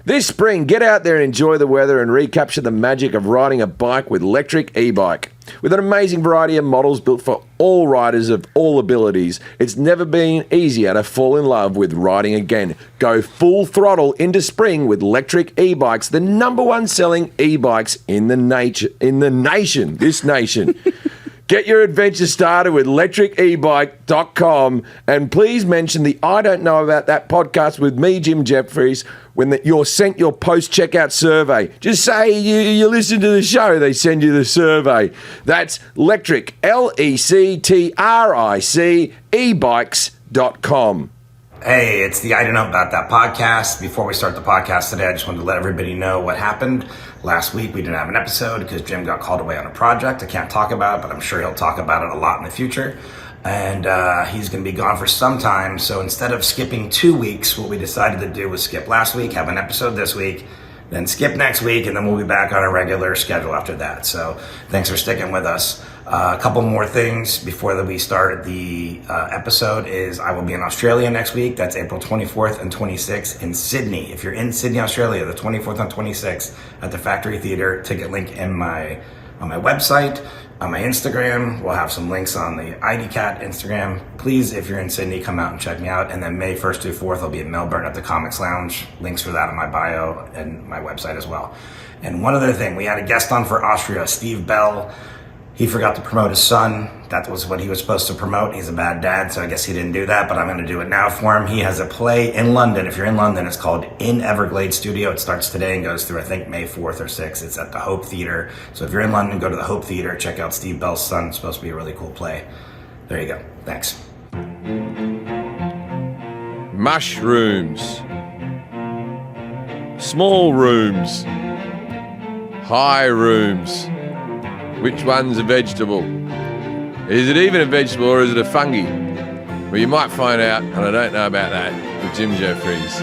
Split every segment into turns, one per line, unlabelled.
This spring, get out there and enjoy the weather and recapture the magic of riding a bike with Electric E-Bike. With an amazing variety of models built for all riders of all abilities, it's never been easier to fall in love with riding again. Go full throttle into spring with Electric E-Bikes, the #1 selling e-bikes in the nation. Get your adventure started with electricebike.com, and please mention the I Don't Know About That podcast with me, Jim Jefferies, when you're sent your post-checkout survey. Just say you listen to the show, they send you the survey. That's Electric, Lectric, ebikes.com.
Hey, it's the I Don't Know About That podcast. Before we start the podcast today, I just wanted to let everybody know what happened. Last week, we didn't have an episode because Jim got called away on a project. I can't talk about it, but I'm sure he'll talk about it a lot in the future. And he's going to be gone for some time. So instead of skipping 2 weeks, what we decided to do was skip last week, have an episode this week, then skip next week, and then we'll be back on a regular schedule after that. So thanks for sticking with us. A couple more things before we start the episode is I will be in Australia next week. That's April 24th and 26th in Sydney. If you're in Sydney, Australia, the 24th and 26th at the Factory Theatre, ticket link on my website, on my Instagram. We'll have some links on the IDCat Instagram. Please, if you're in Sydney, come out and check me out. And then May 1st through 4th, I'll be in Melbourne at the Comics Lounge. Links for that on my bio and my website as well. And one other thing, we had a guest on for Austria, Steve Bell. He forgot to promote his son. That was what he was supposed to promote. He's a bad dad, so I guess he didn't do that, but I'm going to do it now for him. He has a play in London. If you're in London, it's called In Everglades Studio. It starts today and goes through, I think, May 4th or 6th. It's at the Hope Theatre. So if you're in London, go to the Hope Theatre. Check out Steve Bell's son. It's supposed to be a really cool play. There you go. Thanks.
Mushrooms. Small rooms. High rooms. Which one's a vegetable? Is it even a vegetable or is it a fungi? Well, you might find out, and I don't know about that, with Jim Jefferies.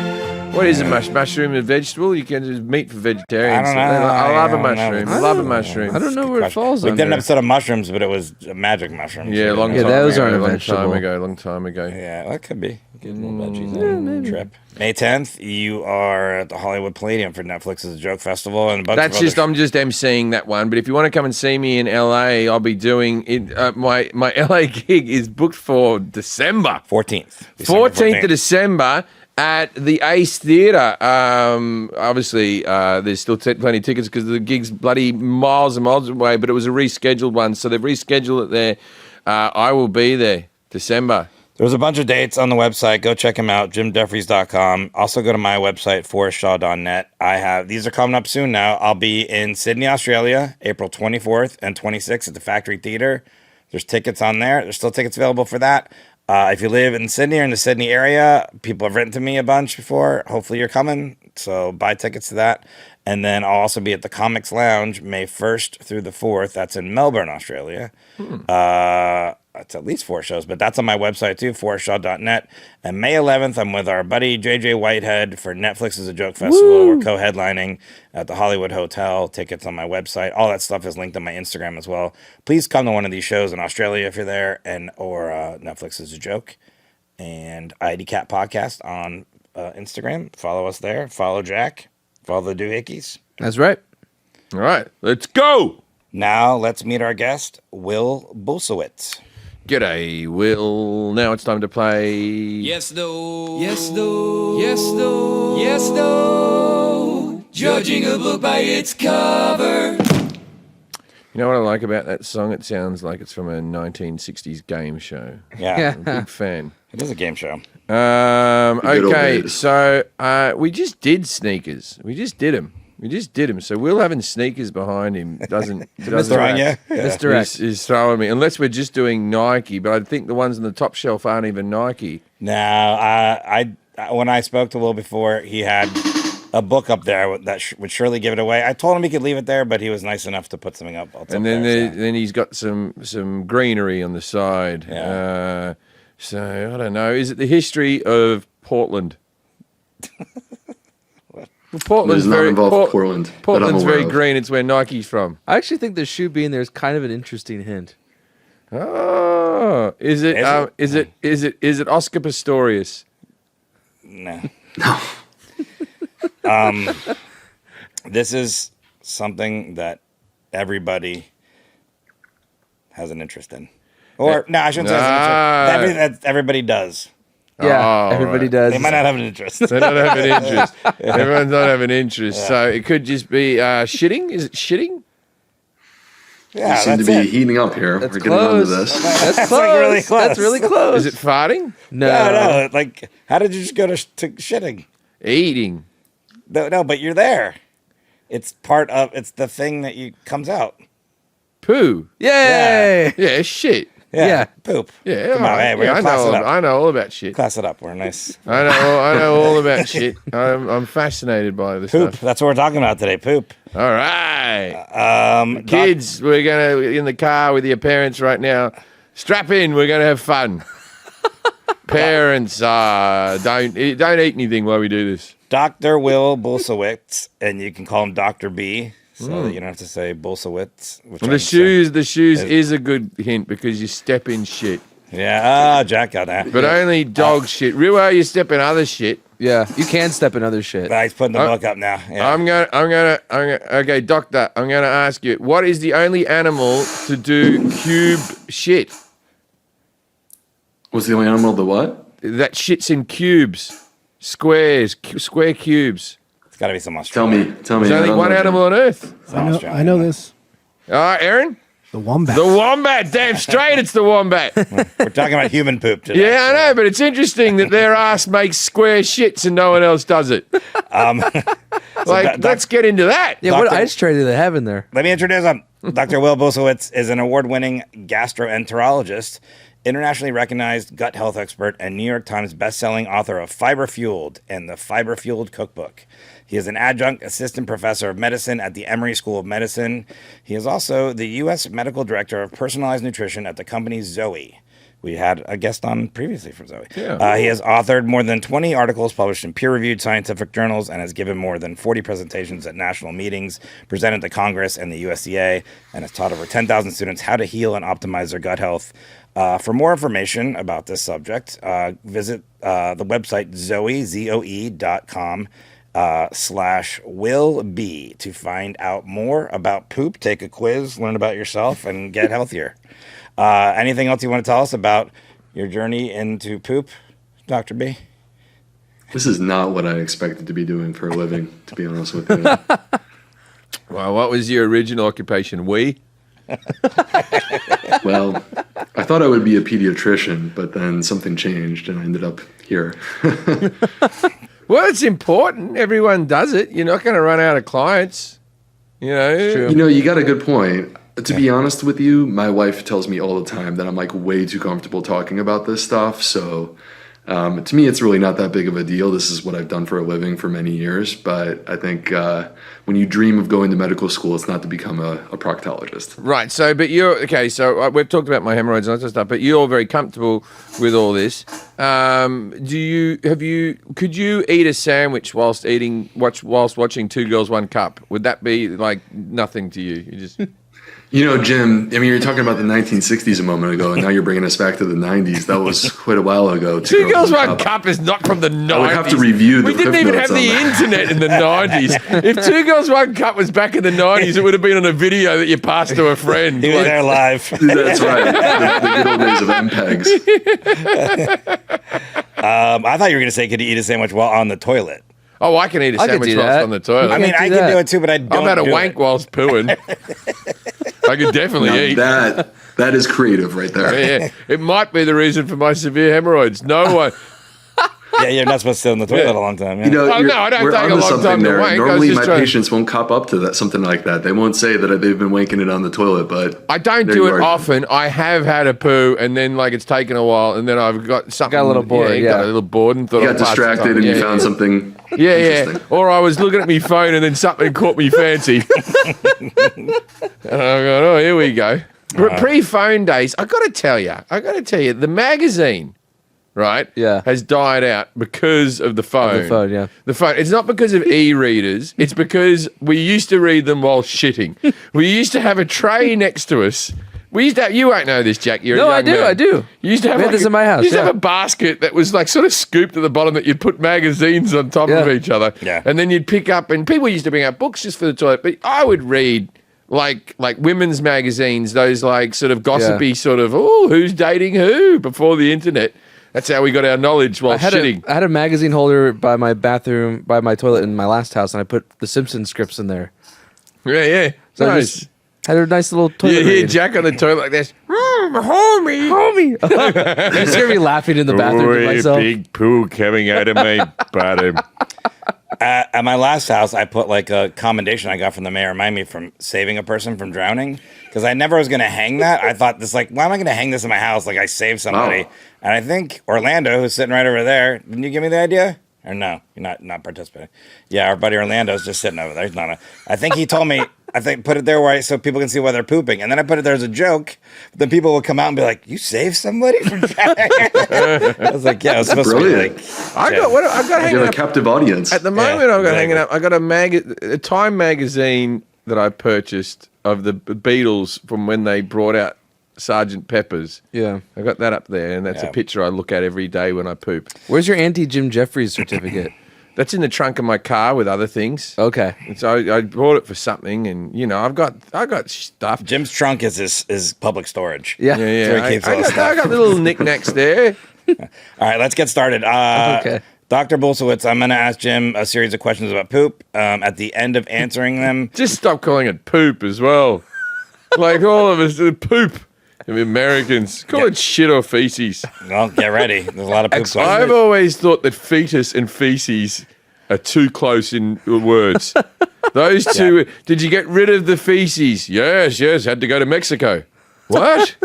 What is a mushroom? A vegetable? You can just meat for vegetarians.
I don't know.
I love a mushroom. I love a mushroom.
I don't know where it falls under.
We did an episode of mushrooms, but it was magic mushrooms.
Yeah, long time ago.
Yeah, that could be. Get little veggies trip. May 10th, you are at the Hollywood Palladium for Netflix's Joke Festival and a bunch of other...
I'm just emceeing that one. But if you want to come and see me in LA, I'll be doing it. My LA gig is booked for December
14th.
14th of December. At the Ace Theatre. Obviously, there's still plenty of tickets because the gig's bloody miles and miles away, but it was a rescheduled one, so they've rescheduled it there. I will be there, December.
There's a bunch of dates on the website. Go check them out, jimjeffries.com. Also go to my website, forestshaw.net. These are coming up soon now. I'll be in Sydney, Australia, April 24th and 26th at the Factory Theatre. There's tickets on there. There's still tickets available for that. If you live in Sydney or in the Sydney area, people have written to me a bunch before. Hopefully you're coming, so buy tickets to that. And then I'll also be at the Comics Lounge May 1st through the 4th. That's in Melbourne, Australia. That's at least 4 shows, but that's on my website too, forestshaw.net. And May 11th, I'm with our buddy JJ Whitehead for Netflix's A Joke Festival. Woo! We're co-headlining at the Hollywood Hotel. Tickets on my website. All that stuff is linked on my Instagram as well. Please come to one of these shows in Australia if you're there, or Netflix's A Joke and IDCat Podcast on Instagram. Follow us there. Follow Jack. Follow the Doohickeys.
That's right.
All right, let's go.
Now let's meet our guest, Will Bulsiewicz.
G'day, Will. Now it's time to play...
Yes, no. Yes, no. Yes, no. Yes, no. Judging a book by its cover.
You know what I like about that song? It sounds like it's from a 1960s game show.
Yeah.
I'm a big fan.
It is a game show.
Okay, so we just did sneakers. We just did them. So Will having sneakers behind him doesn't
Throwing you?
Misdirect.
He's throwing me. Unless we're just doing Nike, but I think the ones on the top shelf aren't even Nike.
No, when I spoke to Will before, he had a book up there that would surely give it away. I told him he could leave it there, but he was nice enough to put something up.
And then he's got some greenery on the side.
Yeah.
So I don't know. Is it the history of Portland? Well, Portland's
Portland.
Portland's very green. It's where Nike's from.
I actually think the shoe being there is kind of an interesting hint.
Oh, is it Oscar Pistorius?
No. This is something that everybody has an interest in. Or, no, I shouldn't say has an interest. Everybody does.
Yeah, everybody does.
They might not have an interest.
They don't have an interest. Everyone don't have an interest. So it could just be shitting. Is it shitting?
Yeah,
You seem to
that's
be
it.
heating up here.
That's
We're getting onto
close.
this.
That's
That's
close.
like really close.
That's really close.
Is it farting?
No. Like, how did you just go to shitting?
Eating.
No, but you're there. It's the thing that comes out.
Poo.
Yay!
Yeah, shit.
Yeah.
Poop.
Yeah,
Come on, hey, we're gonna class it up.
I know all about shit.
Class it up. We're nice.
I know all about shit. I'm fascinated by this
Poop.
stuff.
That's what we're talking about today. Poop.
All right. Kids, we're going to, in the car with your parents right now. Strap in. We're going to have fun. Parents, don't eat anything while we do this.
Dr. Will Bulsiewicz, and you can call him Dr. B, so that you don't have to say Bulsiewicz.
Well, the shoes is a good hint because you step in shit.
Yeah, Jack got that.
But only dog shit. Real well, you step in other shit.
Yeah, you can step in other shit.
He's putting the book up now. Yeah.
I'm gonna. Okay, doctor. I'm gonna ask you. What is the only animal to do cube shit?
What's the only animal the what?
That shits in cubes, squares, square cubes.
It's got to be some
Tell
Australian.
me. Tell me.
There's
I
only
don't
one
know,
animal on Earth.
I know this.
All right, Aaron.
The wombat.
The wombat. Damn straight, it's the wombat.
We're talking about human poop today.
Yeah, I know, but it's interesting that their ass makes square shits and no one else does it. Let's get into that.
Yeah, what
Doctor-
ice tray do they have in there?
Let me introduce him. Dr. Will Bulsiewicz is an award-winning gastroenterologist, internationally recognized gut health expert, and New York Times best-selling author of Fiber Fueled and the Fiber Fueled Cookbook. He is an adjunct assistant professor of medicine at the Emory School of Medicine. He is also the U.S. medical director of personalized nutrition at the company Zoe. We had a guest on previously from Zoe.
Yeah.
He has authored more than 20 articles published in peer-reviewed scientific journals and has given more than 40 presentations at national meetings, presented to Congress and the USDA, and has taught over 10,000 students how to heal and optimize their gut health. For more information about this subject, visit the website zoe.com /willb to find out more about poop, take a quiz, learn about yourself, and get healthier. Anything else you want to tell us about your journey into poop, Dr. B?
This is not what I expected to be doing for a living, to be honest with you.
Well, what was your original occupation?
Well, I thought I would be a pediatrician, but then something changed and I ended up here.
Well, it's important. Everyone does it. You're not going to run out of clients. You know?
True.
You know, you got a good point. To be honest with you, my wife tells me all the time that I'm like way too comfortable talking about this stuff. So to me, it's really not that big of a deal. This is what I've done for a living for many years. But I think when you dream of going to medical school, it's not to become a proctologist.
Right. So, but you're okay. So we've talked about my hemorrhoids and all that stuff. But you're very comfortable with all this. Could you eat a sandwich whilst watching Two Girls, One Cup? Would that be like nothing to you? You just.
You know, Jim, I mean, you're talking about the 1960s a moment ago, and now you're bringing us back to the 90s. That was quite a while ago.
Two Girls, One Cup is not from the 90s.
I would have to review the
We didn't even have the internet in the 90s. If Two Girls, One Cup was back in the 90s, it would have been on a video that you passed to a friend.
He was there live.
That's right. The good old days of MPEGs.
I thought you were going to say, could you eat a sandwich while on the toilet?
Oh, I can eat a
I could
sandwich
do
whilst
that.
on the toilet.
I mean, I
do
can
that.
do it too, but I don't
I've had a
do
wank
it.
whilst pooing. I could definitely eat.
That is creative right there.
Yeah, it might be the reason for my severe hemorrhoids. No one.
Yeah, you're not supposed to sit on the toilet a long time. Yeah.
You know,
Oh, no, I don't
we're
take a
onto
long
something
time to
there.
wank. I was
Normally,
just
my
trying-
patients won't cop up to that, something like that. They won't say that they've been wanking it on the toilet, but
I don't
there
do
you
it
are.
often. I have had a poo, and then like it's taken a while, and then I've got something.
Got a little bored,
got
yeah.
a little bored and thought
You
I'd
got
pass the
distracted
time.
and
Yeah,
you found
yeah.
something
Yeah,
interesting.
Or I was looking at my phone and then something caught me fancy. And I'm going, oh, here we go. Pre-phone days, I got to tell you, the magazine, right,
Yeah.
has died out because of the phone.
The phone, yeah.
The phone. It's not because of e-readers. It's because we used to read them while shitting. We used to have a tray next to us We used to have, you won't know this, Jack. You're a
No,
young
I do.
man.
I do.
You used to have
We had this in my house,
You used to
yeah.
have a basket that was like sort of scooped at the bottom that you'd put magazines on top of
Yeah.
each other.
Yeah.
And then you'd pick up, and people used to bring out books just for the toilet. But I would read like women's magazines, those like sort of gossipy sort of, oh, who's dating who before the internet. That's how we got our knowledge while
I
shitting.
had a magazine holder by my bathroom, by my toilet in my last house, and I put the Simpsons scripts in there.
Yeah.
So I
Nice.
just had a nice little toilet.
You hear
read.
Jack on the toilet like this. Homie.
Homie. You just hear me laughing in the bathroom to myself.
big poo coming out of my bottom.
At my last house, I put like a commendation I got from the mayor, remind me from saving a person from drowning, because I never was going to hang that. I thought this like, why am I going to hang this in my house? Like I saved somebody,
Oh.
and I think Orlando, who's sitting right over there, didn't you give me the idea? Or no, you're not participating. Yeah, our buddy Orlando's just sitting over there. He's not. I think he told me. I think put it there so people can see why they're pooping, and then I put it there as a joke. Then people will come out and be like, "You saved somebody from drowning." I was like, "Yeah, it was supposed
Brilliant.
to be like."
I've got
You
hanging
have a
up.
captive audience.
At the moment,
Yeah,
I've got
exactly.
hanging up. I got a Time magazine that I purchased of the Beatles from when they brought out Sergeant Pepper's.
Yeah.
I got that up there, and that's
Yeah.
a picture I look at every day when I poop.
Where's your Auntie Jim Jefferies certificate?
That's in the trunk of my car with other things.
Okay.
And so I bought it for something, and you know, I got stuff.
Jim's trunk is his public storage.
Yeah.
Yeah,
That's where he keeps all his stuff.
I got little knickknacks there.
All right, let's get started.
Okay.
Dr. Bulsiewicz, I'm going to ask Jim a series of questions about poop. At the end of answering them,
Just stop calling it poop as well. Like all of us, poop. The Americans call it shit or feces.
well, get ready. There's a lot of poop.
I've
questions.
always thought that fetus and feces are too close in words. Those two. Did you get rid of the feces? Yes. Had to go to Mexico. What?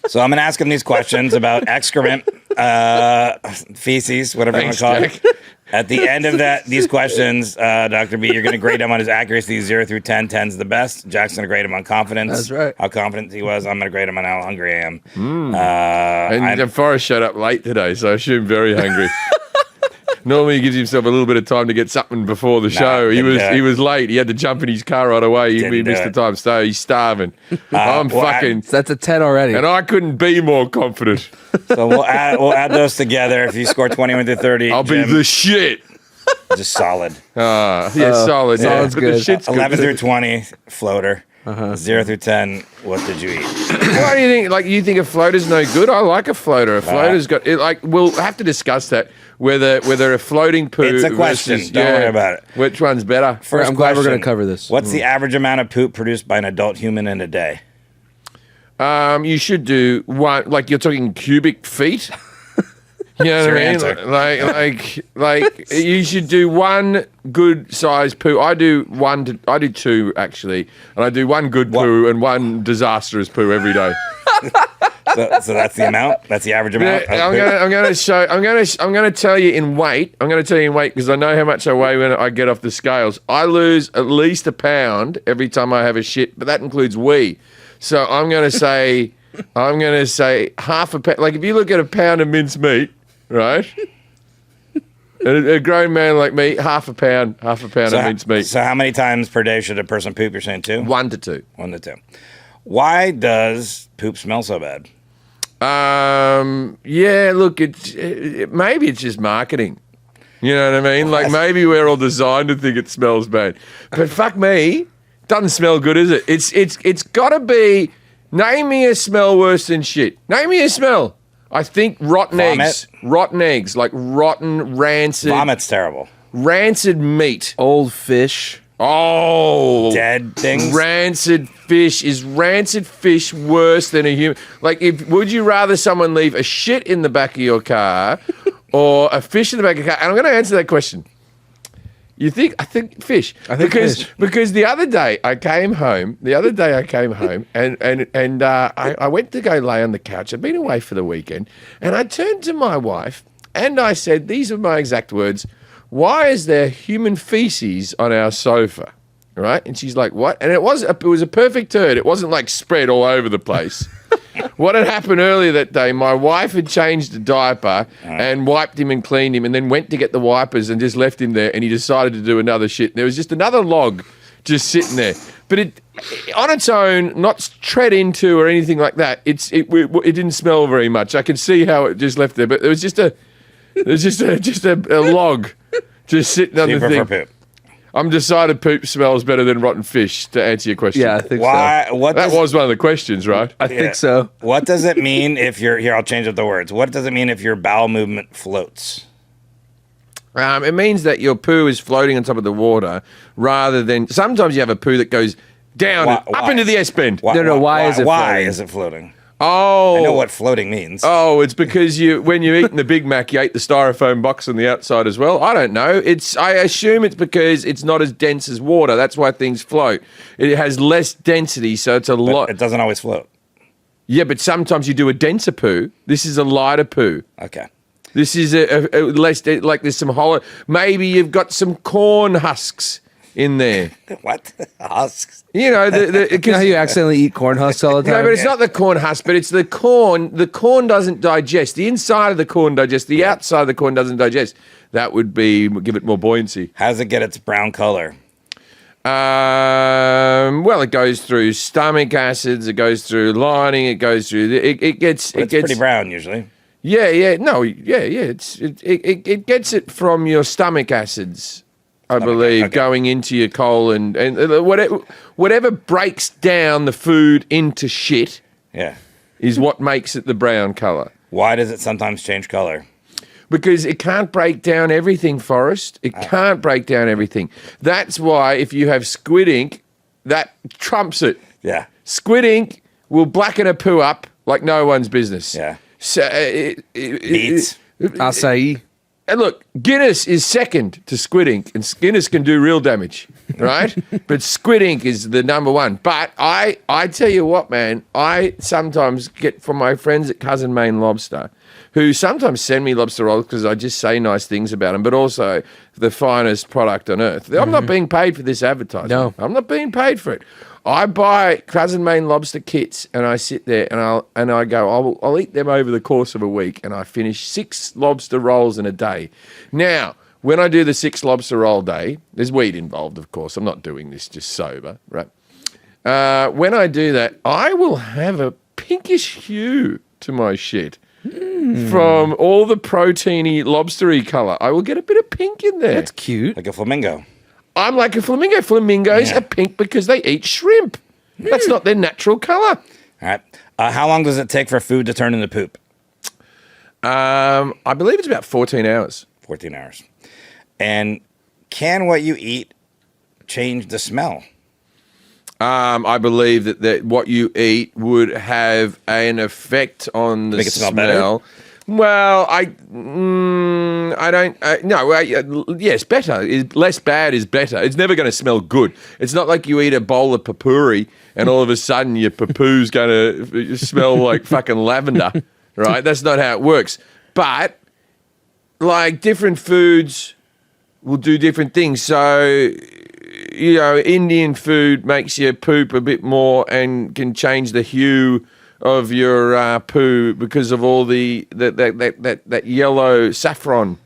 So I'm going to ask him these questions about excrement, feces, whatever
Thanks,
you want to
Jack.
call it. At the end of these questions, Dr. B, you're going to grade him on his accuracy 0 through 10. 10's the best. Jack's going to grade him on confidence.
That's right.
How confident he was. I'm going to grade him on how hungry I am.
And Forrest showed up late today, so I assume very hungry. Normally he gives himself a little bit of time to get something before the show. He
didn't do it.
was late. He had to jump in his car right away. He
Didn't
missed
do
the
it.
time. So he's starving. I'm
well,
fucking.
So that's a 10 already.
And I couldn't be more confident.
So we'll add those together. If you score 21 through 30,
I'll be
Jim,
the shit.
just solid.
Solid.
solid's
Yeah, but the
good.
shit's good.
11 through 20, floater. 0 through 10, what did you eat?
Why do you think? Like you think a floater's no good? I like a floater. A floater's got it. Like we'll have to discuss that whether a floating poo.
It's a question.
versus-
Don't worry about it.
Which one's better?
First
I'm glad we're
question,
going to cover this.
What's the average amount of poop produced by an adult human in a day?
You should do one. Like you're talking cubic feet. You know what
your
I mean?
answer.
Like you should do one good size poo. I do two actually, and I do one good poo and one disastrous poo every day.
So that's the amount. That's the average amount.
I'm gonna tell you in weight. I'm gonna tell you in weight because I know how much I weigh when I get off the scales. I lose at least a pound every time I have a shit, but that includes wee. So I'm gonna say half a pound. Like if you look at a pound of mince meat, right? A grown man like me, half a pound of mince meat.
So how many times per day should a person poop? You're saying 2?
1 to 2.
1 to 2. Why does poop smell so bad?
Yeah, look, maybe it's just marketing. You know what I mean? Like maybe we're all designed to think it smells bad, but fuck me, doesn't smell good, is it? It's got to be. Name me a smell worse than shit. Name me a smell. I think rotten eggs, like rotten, rancid,
Vomit's terrible.
rancid meat.
Old fish.
Oh,
Dead things.
rancid fish. Is rancid fish worse than a human? Like, would you rather someone leave a shit in the back of your car or a fish in the back of your car? And I'm going to answer that question. I think fish.
I think fish.
Because the other day I came home. and I went to go lay on the couch. I'd been away for the weekend, and I turned to my wife and I said, these are my exact words. Why is there human feces on our sofa? Right? And she's like, what? And it was a perfect turd. It wasn't like spread all over the place. What had happened earlier that day, my wife had changed a diaper and wiped him and cleaned him and then went to get the wipers and just left him there and he decided to do another shit. There was just another log just sitting there. But it, on its own, not tread into or anything like that. It didn't smell very much. I can see how it just left there, but there was just a log just sitting on the thing.
Poop.
I'm decided poop smells better than rotten fish. To answer your question,
Yeah, I think
Why?
so.
What?
that was one of the questions, right?
I think so.
What does it mean if you're here? I'll change up the words. What does it mean if your bowel movement floats?
It means that your poo is floating on top of the water rather than sometimes you have a poo that goes down and up into the S-bend.
Why is it
Why
floating?
is it floating?
Oh,
I know what floating means.
Oh, it's because when you're eating the Big Mac, you ate the styrofoam box on the outside as well. I don't know. I assume it's because it's not as dense as water. That's why things float. It has less density, so it's a lot.
It doesn't always float.
Yeah, but sometimes you do a denser poo. This is a lighter poo.
Okay.
This is a less, like there's some hollow. Maybe you've got some corn husks in there.
What? Husks?
You know,
You know how you accidentally eat corn husks all the time?
no, but it's not the corn husk, but it's the corn. The corn doesn't digest. The inside of the corn digests. The outside of the corn doesn't digest. That would give it more buoyancy.
How does it get its brown color?
Well, it goes through stomach acids. It goes through lining. It goes through. It gets
Pretty brown usually.
Yeah. It gets it from your stomach acids, I believe,
okay.
going into your colon and whatever breaks down the food into shit
Yeah.
is what makes it the brown color.
Why does it sometimes change color?
Because it can't break down everything, Forrest. It can't break down everything. That's why if you have squid ink, that trumps it.
Yeah.
Squid ink will blacken a poo up like no one's business.
Yeah.
So,
Beets.
Acai.
And look, Guinness is second to squid ink, and Guinness can do real damage, right? But squid ink is the number one. But I tell you what, man, I sometimes get from my friends at Cousin Maine Lobster, who sometimes send me lobster rolls because I just say nice things about them, but also the finest product on earth. I'm not being paid for this advertising.
No.
I'm not being paid for it. I buy Cousin Maine Lobster kits and I sit there and I go, I'll eat them over the course of a week, and I finish 6 lobster rolls in a day. Now, when I do the 6 lobster roll day, there's weed involved, of course. I'm not doing this just sober, right? When I do that, I will have a pinkish hue to my shit. From all the proteiny, lobstery colour. I will get a bit of pink in there.
That's cute.
Like a flamingo.
I'm like a flamingo. Flamingos
Yeah.
are pink because they eat shrimp. That's not their natural colour.
All right. How long does it take for food to turn into poop?
I believe it's about 14 hours.
14 hours. And can what you eat change the smell?
I believe that what you eat would have an effect on the
Make it smell
smell.
better?
Well, I don't. No, yes, better. Less bad is better. It's never going to smell good. It's not like you eat a bowl of papuri and all of a sudden your papoo's going to smell like fucking lavender, right? That's not how it works. But like different foods will do different things. So, you know, Indian food makes you poop a bit more and can change the hue of your poo because of all that yellow saffron.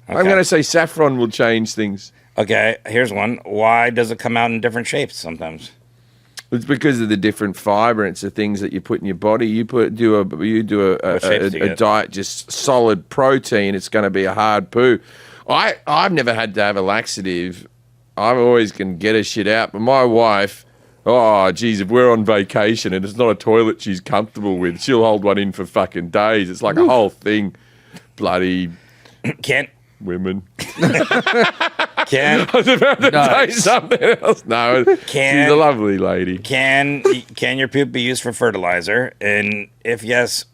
Okay.
I'm going to say saffron will change things.
Okay, here's one. Why does it come out in different shapes sometimes?
It's because of the different fiber. It's the things that you put in your body. You do a
shapes do you get?
diet just solid protein. It's going to be a hard poo. I've never had to have a laxative. I always can get a shit out. But my wife, oh geez, if we're on vacation and it's not a toilet she's comfortable with, she'll hold one in for fucking days. It's like a whole thing. Bloody
Can't.
women.
Can
I was about to say something else. No, she's a lovely lady.
can your poop be used for fertilizer? And if yes,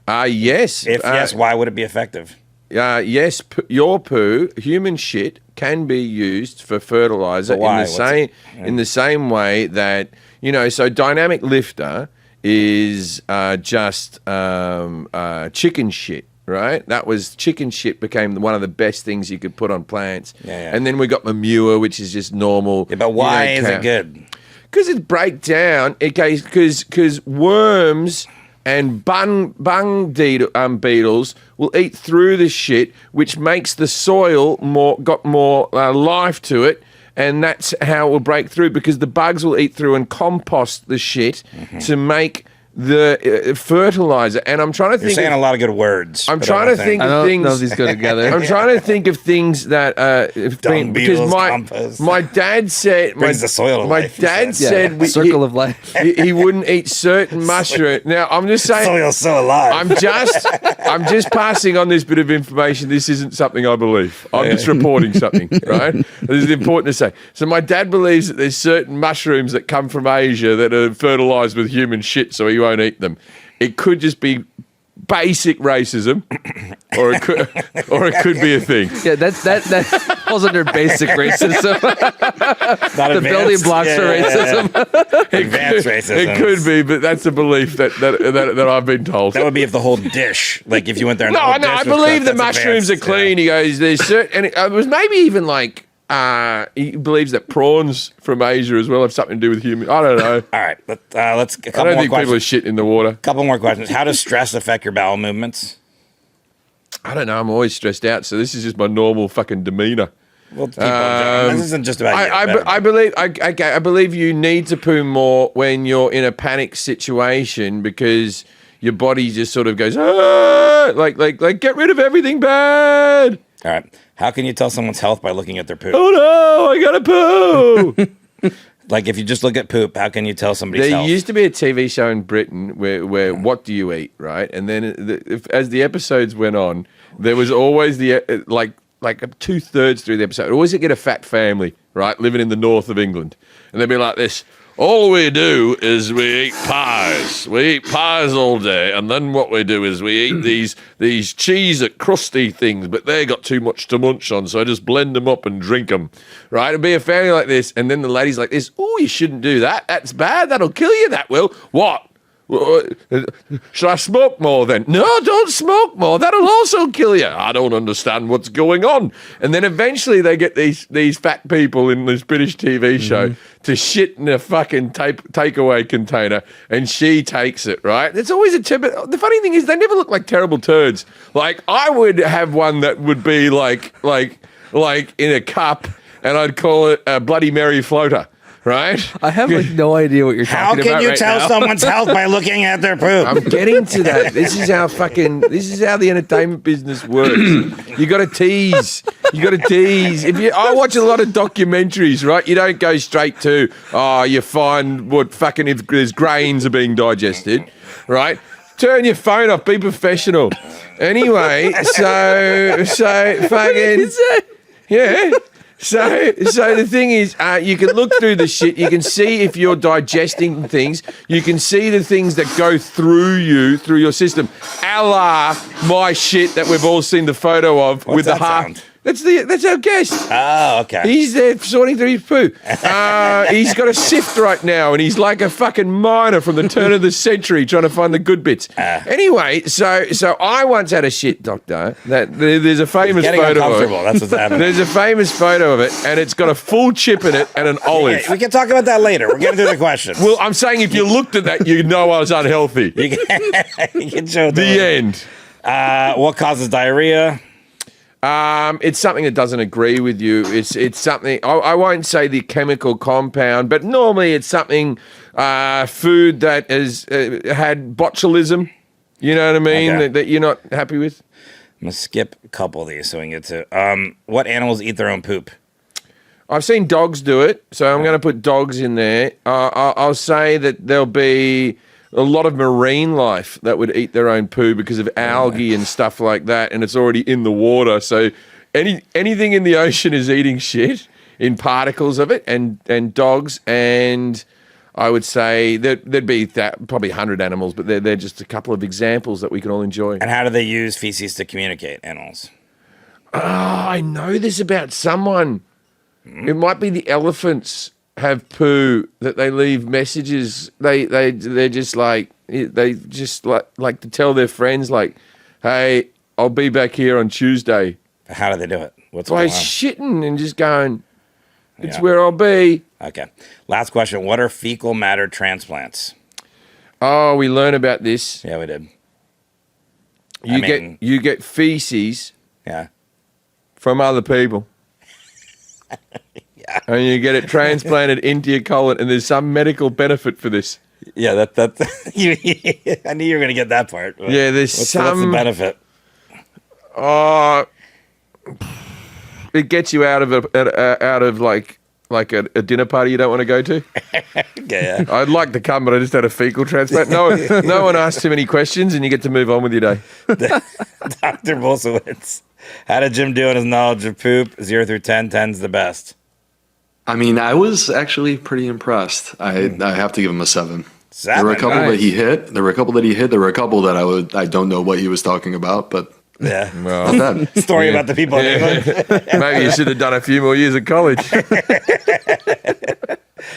Yes.
yes, why would it be effective?
Yes, your poo, human shit, can be used for fertilizer
But why?
in the same way that, you know, so dynamic lifter is just chicken shit, right? That was chicken shit became one of the best things you could put on plants.
Yeah.
And then we got manure, which is just normal.
Yeah, but why is it good?
Because it break down. Because worms and beetles will eat through the shit, which makes the soil got more life to it, and that's how it will break through, because the bugs will eat through and compost the shit to make the fertilizer. And I'm trying to think.
You're saying a lot of good words.
I'm trying to think
I
of
don't
things.
know if these go together.
I'm trying to think of things that
Dung
because
beetles, compost.
my dad said
Brings the soil to
my
life, he
dad
said.
said
Circle of life.
he wouldn't eat certain mushrooms. Now I'm just saying.
Soil's so alive.
I'm just passing on this bit of information. This isn't something I believe. I'm just reporting something, right? This is important to say. So my dad believes that there's certain mushrooms that come from Asia that are fertilized with human shit, so he won't eat them. It could just be basic racism, or it could be a thing.
Yeah, that falls under basic racism.
Not
The building
advanced.
blocks for racism.
Advanced racism.
It could be, but that's a belief that I've been told.
That would be if the whole dish, like if you went there and the
No,
whole
no,
dish
I
was
believe
cooked,
the
that's
mushrooms
advanced.
are clean. He goes, there's certain, and it was maybe even like, he believes that prawns from Asia as well have something to do with human. I don't know.
All right, let's a
I
couple
don't
more
think people are
questions.
shitting in the water.
Couple more questions. How does stress affect your bowel movements?
I don't know. I'm always stressed out, so this is just my normal fucking demeanor.
Well, people, this isn't just about you.
I believe you need to poo more when you're in a panic situation, because your body just sort of goes, like get rid of everything bad.
All right. How can you tell someone's health by looking at their poop?
Oh no, I gotta poo.
Like if you just look at poop, how can you tell somebody's
There
health?
used to be a TV show in Britain where what do you eat, right? And then as the episodes went on, there was always like 2/3 through the episode, always get a fat family, right, living in the north of England, and they'd be like this. All we do is we eat pies. We eat pies all day, and then what we do is we eat these cheese crusty things, but they got too much to munch on, so I just blend them up and drink them. Right? It'd be a family like this, and then the lady's like this. Oh, you shouldn't do that. That's bad. That'll kill you. That will. What? Should I smoke more then? No, don't smoke more. That'll also kill you. I don't understand what's going on. And then eventually they get these fat people in this British TV show to shit in a fucking takeaway container, and she takes it, right? It's always a tip. The funny thing is they never look like terrible turds. Like I would have one that would be like in a cup, and I'd call it a Bloody Mary floater. Right?
I have like no idea what you're
How
talking
can
about
you
right
tell
now.
someone's health by looking at their poop?
I'm getting to that. This is how the entertainment business works. You got to tease. I watch a lot of documentaries, right? You don't go straight to, you find what fucking if there's grains are being digested, right? Turn your phone off. Be professional. Anyway, so fucking yeah. So the thing is, you can look through the shit. You can see if you're digesting things. You can see the things that go through your system. A la my shit that we've all seen the photo of with the
that
heart.
sound?
That's our guest.
Oh, okay.
He's there sorting through his poo. He's got a sift right now, and he's like a fucking miner from the turn of the century trying to find the good bits. Anyway, so I once had a shit doctor. There's a famous
Getting
photo of
uncomfortable.
it.
That's what's happening.
There's a famous photo of it, and it's got a full chip in it and an olive.
We can talk about that later. We're getting to the questions.
Well, I'm saying if you looked at that, you'd know I was unhealthy.
you can show
The end.
What causes diarrhea?
It's something that doesn't agree with you. It's something, I won't say the chemical compound, but normally it's something, food that has had botulism. You know what I mean?
Okay.
That you're not happy with.
I'm going to skip a couple of these so we can get to what animals eat their own poop?
I've seen dogs do it, so I'm going to put dogs in there. I'll say that there'll be a lot of marine life that would eat their own poo because of algae and stuff like that, and it's already in the water. So anything in the ocean is eating shit in particles of it, and dogs, and I would say there'd be probably 100 animals, but they're just a couple of examples that we can all enjoy.
And how do they use feces to communicate, animals?
Oh, I know this about someone. It might be the elephants have poo that they leave messages. They're just like to tell their friends like, hey, I'll be back here on Tuesday.
How do they do it? What's
By
going on?
shitting and just going, it's
Yeah.
where I'll be.
Okay. Last question. What are fecal matter transplants?
Oh, we learn about this.
Yeah, we did.
You get feces
Yeah.
from other people. And you get it transplanted into your colon, and there's some medical benefit for this.
Yeah, I knew you were going to get that part.
Yeah, there's
what's
some
the benefit?
It gets you out of like a dinner party you don't want to go to.
Yeah.
I'd like to come, but I just had a fecal transplant. No one asks too many questions, and you get to move on with your day.
Dr. Bulsiewicz, how did Jim do in his knowledge of poop? 0 through 10, 10's the best.
I mean, I was actually pretty impressed. I have to give him a 7. There were a couple
Nice.
that he hit. There were a couple that I don't know what he was talking about, but
Yeah.
Well,
not bad.
Story about the people in England.
maybe you should have done a few more years of college.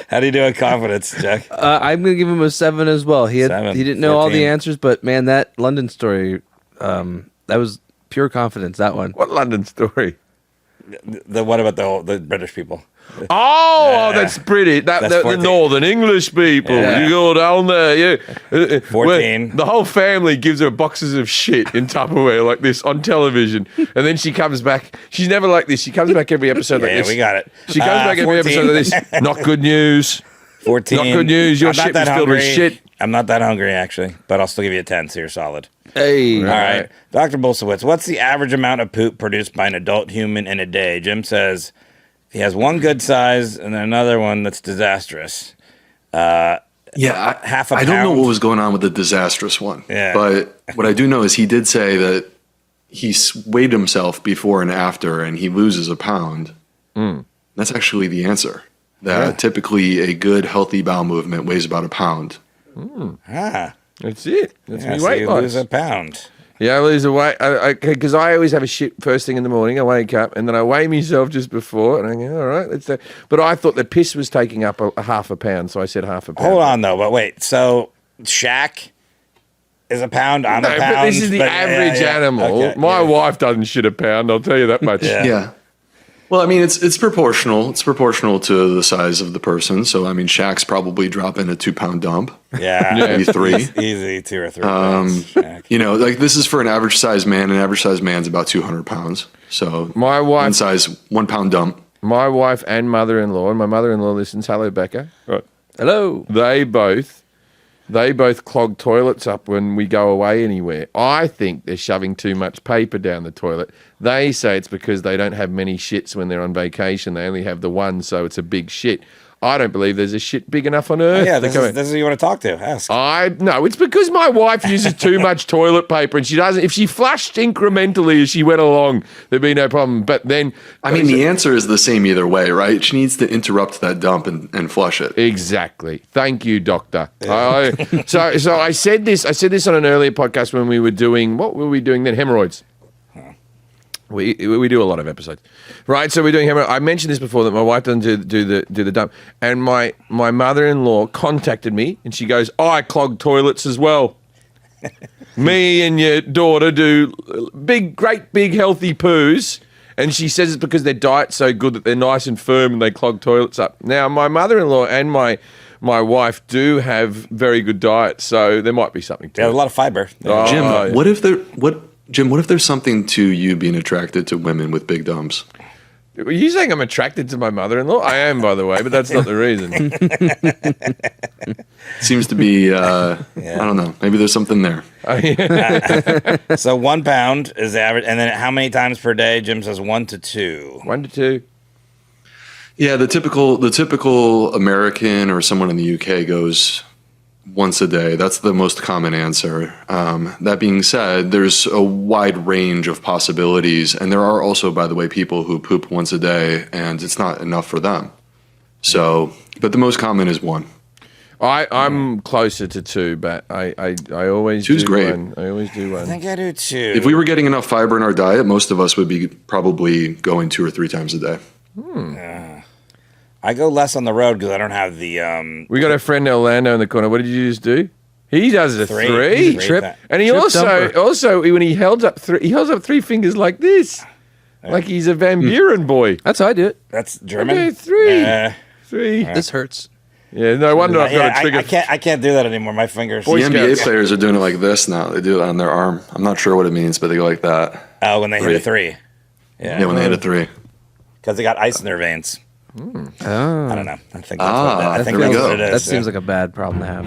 How do you do in confidence, Jack?
I'm gonna give him a 7 as well. He
7,
didn't know all
14.
the answers, but man, that London story, that was pure confidence. That one.
What London story?
What about the British people?
Oh,
Yeah.
that's pretty.
That's
The
14.
Northern English people.
Yeah.
You go down there. Yeah.
14.
The whole family gives her boxes of shit in Tupperware like this on television. And then she comes back. She's never like this. She comes back every episode like
Yeah,
this.
we got it.
She comes back every
14.
episode like this. Not good news.
14.
Not good news. Your
I'm not
shit
that
was filled with
hungry.
shit.
I'm not that hungry, actually, but I'll still give you a 10, so you're solid.
Hey,
All right. Dr. Bulsiewicz, what's the average amount of poop produced by an adult human in a day? Jim says he has one good size and another one that's disastrous.
Yeah,
half a
I don't know
pound.
what was going on with the disastrous one.
Yeah.
But what I do know is he did say that he weighed himself before and after, and he loses a pound. That's actually the answer. That typically a good, healthy bowel movement weighs about a pound.
That's it. That's
Yeah,
me
so
weight
you
loss.
lose a pound.
Yeah, I lose a weight because I always have a shit first thing in the morning. I wake up and then I weigh myself just before, and I go, all right, let's. But I thought the piss was taking up a half a pound, so I said half a pound.
Hold on, though, but wait. So Shaq is a pound. I'm
No,
a pound.
but this is the
but-
average
yeah.
animal.
Okay,
My
yeah.
wife doesn't shit a pound. I'll tell you that much.
Yeah.
Yeah. Well, I mean, it's proportional. It's proportional to the size of the person. So, I mean, Shaq's probably dropping a 2-pound dump.
Yeah.
Maybe 3.
Easy 2 or 3 pounds. Shaq.
You know, like this is for an average sized man. An average sized man's about 200 pounds. So,
My wife,
1 pound dump.
my wife and mother-in-law, and my mother-in-law listens. Hello, Becca. Right.
hello.
They both clog toilets up when we go away anywhere. I think they're shoving too much paper down the toilet. They say it's because they don't have many shits when they're on vacation. They only have the one, so it's a big shit. I don't believe there's a shit big enough on earth.
Yeah,
to
this
come
is
in.
who you want to talk to. Ask.
No, it's because my wife uses too much toilet paper, and she doesn't. If she flushed incrementally as she went along, there'd be no problem. But then,
I mean, the answer is the same either way, right? She needs to interrupt that dump and flush it.
exactly. Thank you, doctor. So I said this. I said this on an earlier podcast when we were doing what were we doing then? Hemorrhoids. We do a lot of episodes, right? So we're doing hemorrhoids. I mentioned this before that my wife doesn't do the dump, and my mother-in-law contacted me, and she goes, "I clog toilets as well. Me and your daughter do great big healthy poos." And she says it's because their diet's so good that they're nice and firm and they clog toilets up. Now, my mother-in-law and my wife do have very good diets, so there might be something to
Yeah, a
it.
lot of fiber.
Oh,
Jim,
yeah.
what if there's something to you being attracted to women with big dumps?
Are you saying I'm attracted to my mother-in-law? I am, by the way, but that's not the reason.
Seems to be, I don't know, maybe there's something there.
So 1 pound is the average. And then how many times per day? Jim says 1 to 2.
1 to 2.
Yeah, the typical American or someone in the UK goes once a day. That's the most common answer. That being said, there's a wide range of possibilities, and there are also, by the way, people who poop once a day, and it's not enough for them. So, but the most common is 1.
I'm closer to 2, but I always
Two's
do
great.
1. I always do 1.
I think I do too.
If we were getting enough fiber in our diet, most of us would be probably going 2 or 3 times a day.
I go less on the road because I don't have the
We got our friend Orlando in the corner. What did you just do? He does a 3.
Three
Trip.
And he
Trip
also
dumper.
when he holds up 3 fingers like this. Like he's a Van Buren boy.
That's how I do it.
That's German.
Okay, 3.
Yeah.
3.
This hurts.
Yeah, no wonder I've got a trigger.
I can't do that anymore. My fingers.
Boy
The NBA
Scouts.
players are doing it like this now. They do it on their arm. I'm not sure what it means, but they go like that.
Oh, when they hit a 3.
Yeah, when they hit a 3.
Because they got ice in their veins. I don't know. I think that's
there we go.
what it is.
That seems like a bad problem to have.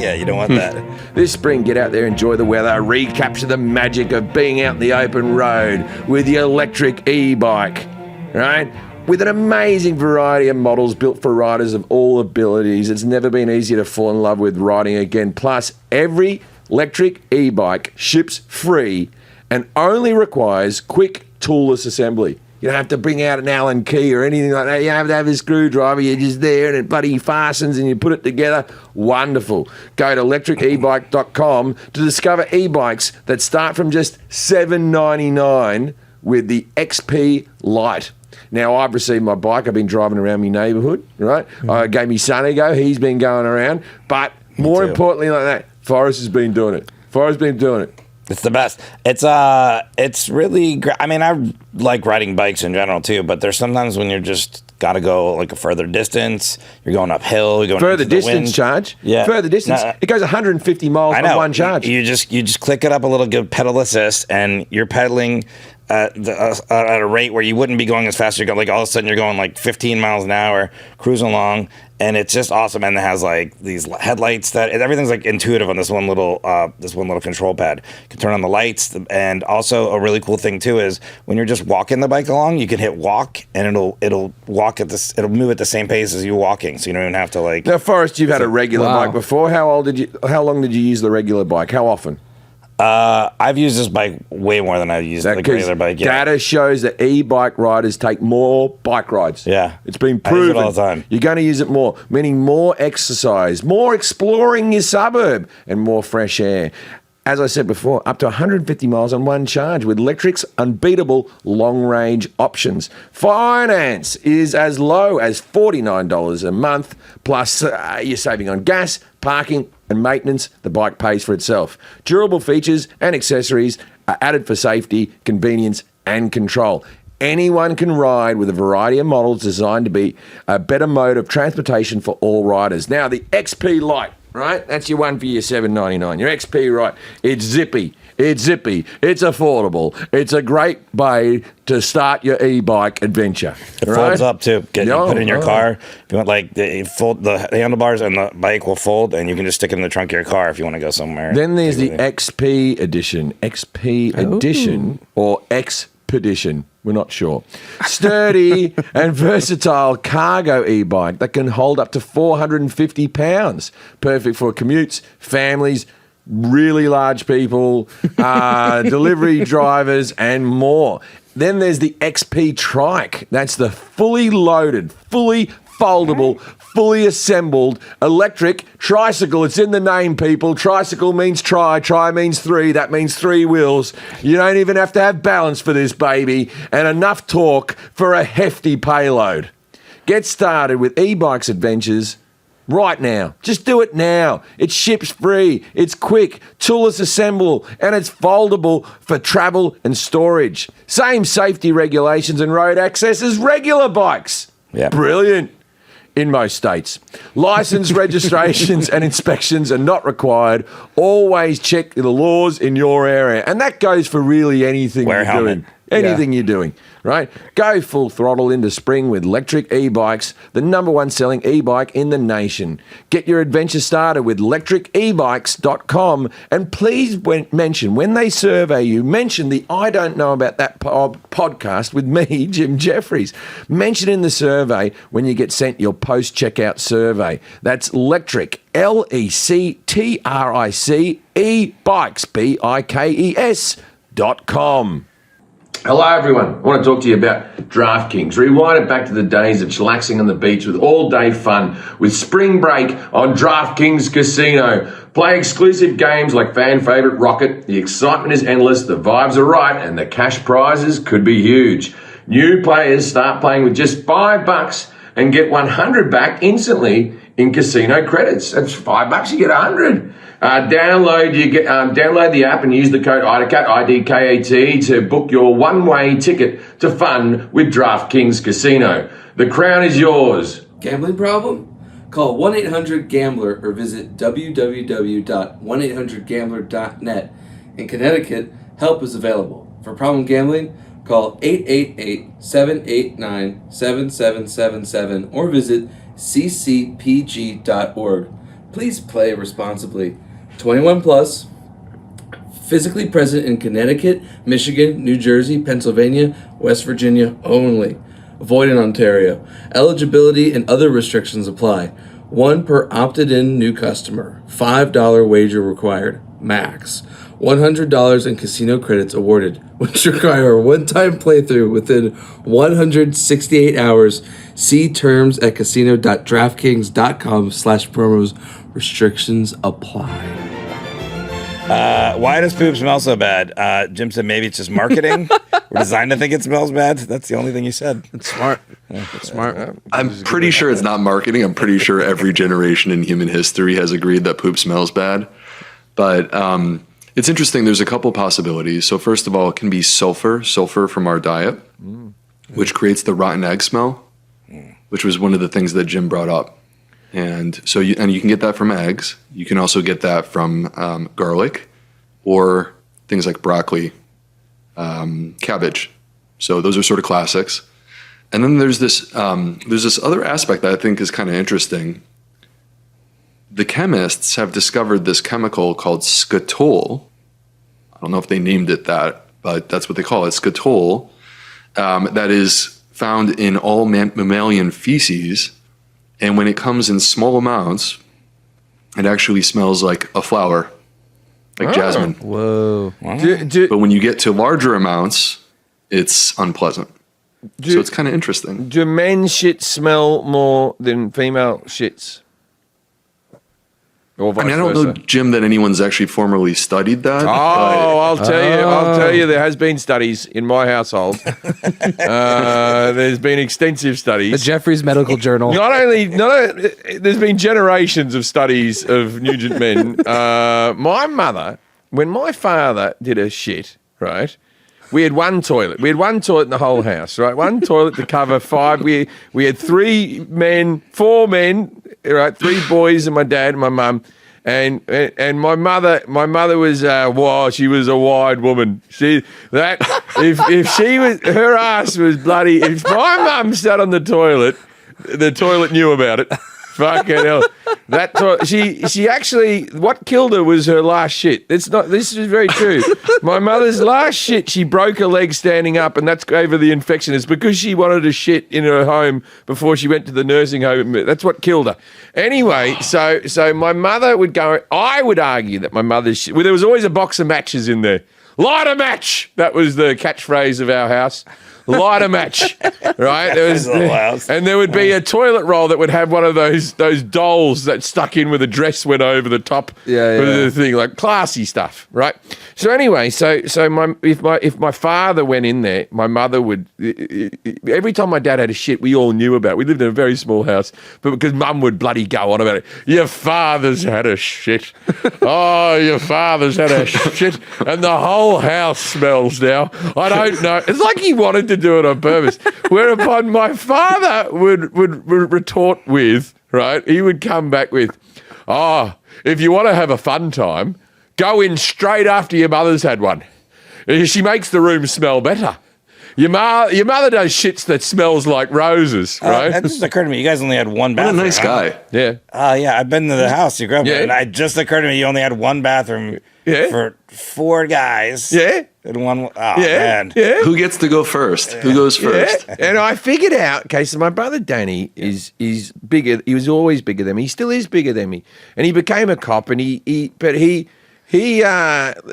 Yeah, you don't want that.
This spring, get out there, enjoy the weather, recapture the magic of being out in the open road with the electric e-bike, right? With an amazing variety of models built for riders of all abilities. It's never been easier to fall in love with riding again. Plus, every electric e-bike ships free and only requires quick toolless assembly. You don't have to bring out an Allen key or anything like that. You don't have to have a screwdriver. You're just there and it bloody fastens and you put it together. Wonderful. Go to electricebike.com to discover e-bikes that start from just $7.99 with the XP Lite. Now, I've received my bike. I've been driving around my neighbourhood, right? I gave me son a go. He's been going around. But more importantly like that, Forrest has been doing it. Forrest's been doing it.
It's the best. It's really great. I mean, I like riding bikes in general too, but there's sometimes when you're just got to go like a further distance. You're going uphill. You're going
further
into the
distance
wind.
charge.
Yeah,
further distance. It goes 150 miles on one charge.
You just click it up a little, give pedal assist, and you're pedaling at a rate where you wouldn't be going as fast. You're going, like all of a sudden you're going like 15 miles an hour, cruising along, and it's just awesome. And it has like these headlights that everything's like intuitive on this one little control pad. You can turn on the lights, and also a really cool thing too is when you're just walking the bike along, you can hit walk, and it'll walk at this. It'll move at the same pace as you walking, so you don't even have to like.
Now, Forrest, you've had a regular bike before. How long did you use the regular bike? How often?
I've used this bike way more than I used the regular bike. Yeah.
Data shows that e-bike riders take more bike rides.
Yeah.
It's been proven.
I use it all the time.
You're going to use it more, meaning more exercise, more exploring your suburb, and more fresh air. As I said before, up to 150 miles on one charge with Lectric's unbeatable long-range options. Finance is as low as $49 a month, plus you're saving on gas, parking, and maintenance. The bike pays for itself. Durable features and accessories are added for safety, convenience, and control. Anyone can ride with a variety of models designed to be a better mode of transportation for all riders. Now, the XP Lite, right? That's your one for your $7.99. Your XP, right? It's zippy. It's affordable. It's a great way to start your e-bike adventure.
It folds up too. You put it in your car. If you want, like, the handlebars and the bike will fold, and you can just stick it in the trunk of your car if you want to go somewhere.
Then there's the XP edition. Edition or Expedition. We're not sure. Sturdy and versatile cargo e-bike that can hold up to 450 pounds. Perfect for commutes, families, really large people, delivery drivers, and more. Then there's the XP Trike. That's the fully loaded, fully foldable, fully assembled electric tricycle. It's in the name, people. Tricycle means tri means three. That means three wheels. You don't even have to have balance for this baby, and enough torque for a hefty payload. Get started with e-bikes adventures right now. Just do it now. It ships free. It's quick, toolless assemble, and it's foldable for travel and storage. Same safety regulations and road access as regular bikes.
Yeah.
Brilliant. In most states. License registrations and inspections are not required. Always check the laws in your area. And that goes for really anything you're doing. Anything you're doing, right? Go full throttle into spring with Lectric e-bikes, the #1 selling e-bike in the nation. Get your adventure started with LECTRICEBikes.com, and please mention, when they survey you, mention the I Don't Know About That podcast with me, Jim Jefferies. Mention in the survey when you get sent your post-checkout survey. That's Lectric, LECTRIC, e-bikes, BIKES.com. Hello, everyone. I want to talk to you about DraftKings. Rewind it back to the days of chillaxing on the beach with all-day fun with Spring Break on DraftKings Casino. Play exclusive games like fan favorite Rocket. The excitement is endless, the vibes are right, and the cash prizes could be huge. New players start playing with just $5 and get $100 back instantly in casino credits. That's $5, you get $100. Download the app and use the code IDCAT, IDKAT, to book your one-way ticket to fun with DraftKings Casino. The crown is yours.
Gambling problem? Call 1-800-GAMBLER or visit www.1800gambler.net. In Connecticut, help is available. For problem gambling, Call 888-789-7777 or visit ccpg.org. Please play responsibly. 21 plus. Physically present in Connecticut, Michigan, New Jersey, Pennsylvania, West Virginia only. Void in Ontario. Eligibility and other restrictions apply. 1 per opted-in new customer. $5 wager required. Max. $100 in casino credits awarded, which require a one-time playthrough within 168 hours. See terms at casino.draftkings.com/promos. Restrictions apply.
Why does poop smell so bad? Jim said maybe it's just marketing. We're designed to think it smells bad. That's the only thing you said.
It's smart. It's smart.
I'm pretty sure it's not marketing. I'm pretty sure every generation in human history has agreed that poop smells bad. But it's interesting. There's a couple possibilities. So first of all, it can be sulfur from our diet, which creates the rotten egg smell, which was one of the things that Jim brought up. And so you can get that from eggs. You can also get that from garlic or things like broccoli, cabbage. So those are sort of classics. And then there's this other aspect that I think is kind of interesting. The chemists have discovered this chemical called scatol. I don't know if they named it that, but that's what they call it, scatol, that is found in all mammalian feces. And when it comes in small amounts, it actually smells like a flower, like jasmine.
Whoa.
But when you get to larger amounts, it's unpleasant. So it's kind of interesting.
Do men shit smell more than female shits? Or vice
I don't know,
versa?
Jim, that anyone's actually formally studied that.
Oh, I'll tell you, there has been studies in my household. There's been extensive studies.
The Jefferies Medical Journal.
There's been generations of studies of Nugent men. My mother, when my father did a shit, right? We had one toilet. We had one toilet in the whole house, right? One toilet to cover 5. We had 4 men, right? 3 boys and my dad and my mum. And my mother was she was a wide woman. If she was, her ass was bloody. If my mum sat on the toilet knew about it. Fucking hell. She actually, what killed her was her last shit. This is very true. My mother's last shit, she broke her leg standing up, and that gave her the infection. It's because she wanted to shit in her home before she went to the nursing home. That's what killed her. Anyway, so my mother would go, I would argue that my mother's shit, well, there was always a box of matches in there. Light a match! That was the catchphrase of our house. Light a match, right? And there would be a toilet roll that would have one of those dolls that stuck in with a dress went over the top. The thing, like classy stuff, right? So anyway, if my father went in there, my mother would. Every time my dad had a shit, we all knew about it. We lived in a very small house, but because mum would bloody go on about it. Your father's had a shit. Oh, your father's had a shit, and the whole house smells now. I don't know. It's like he wanted to do it on purpose. Whereupon my father would retort with, right? He would come back with, if you want to have a fun time, go in straight after your mother's had one. She makes the room smell better. Your mother does shits that smells like roses, right?
That just occurred to me. You guys only had one
What
bathroom.
a nice guy.
Yeah.
Yeah, I've been to the house you grew up in, and it just occurred to me you only had one bathroom for 4 guys.
Yeah.
And one. Oh, man.
Yeah.
Who gets to go first? Who goes first?
Yeah. And I figured out, okay, so my brother Danny is bigger. He was always bigger than me. He still is bigger than me. And he became a cop, and he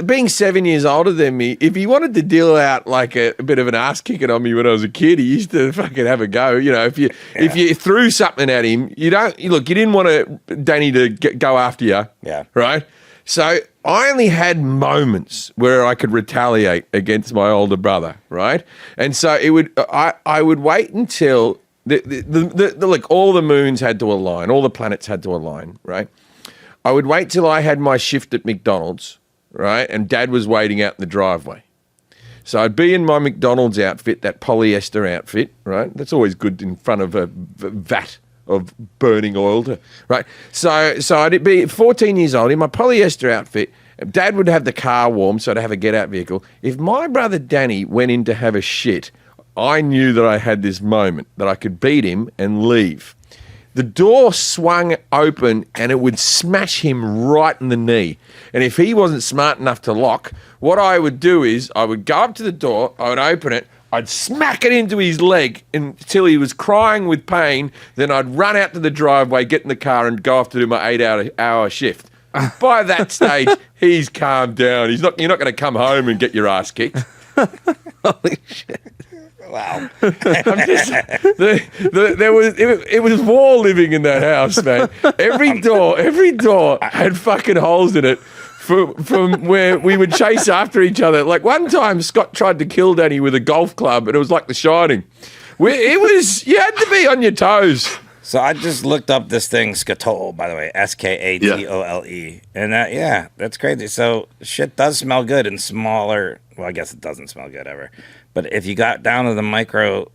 being 7 years older than me, if he wanted to deal out like a bit of an ass kicking on me when I was a kid, he used to fucking have a go. You know, if you threw something at him, you didn't want Danny to go after you.
Yeah.
Right? So I only had moments where I could retaliate against my older brother, right? And so I would wait until all the moons had to align, all the planets had to align, right? I would wait till I had my shift at McDonald's, right? And Dad was waiting out in the driveway. So I'd be in my McDonald's outfit, that polyester outfit, right? That's always good in front of a vat of burning oil, right? So I'd be 14 years old in my polyester outfit, Dad would have the car warm, so I'd have a get-out vehicle. If my brother Danny went in to have a shit, I knew that I had this moment that I could beat him and leave. The door swung open and it would smash him right in the knee. And if he wasn't smart enough to lock, what I would do is I would go up to the door, I would open it, I'd smack it into his leg until he was crying with pain. Then I'd run out to the driveway, get in the car and go off to do my 8-hour shift. By that stage, he's calmed down. You're not going to come home and get your ass kicked.
Holy shit.
Wow.
It was war living in that house, man. Every door had fucking holes in it from where we would chase after each other. Like one time, Scott tried to kill Danny with a golf club, and it was like The Shining. You had to be on your toes.
So I just looked up this thing, skatole, by the way, Skatole. And that's crazy. So shit does smell good in smaller, well, I guess it doesn't smell good ever. But if you got down to the micro,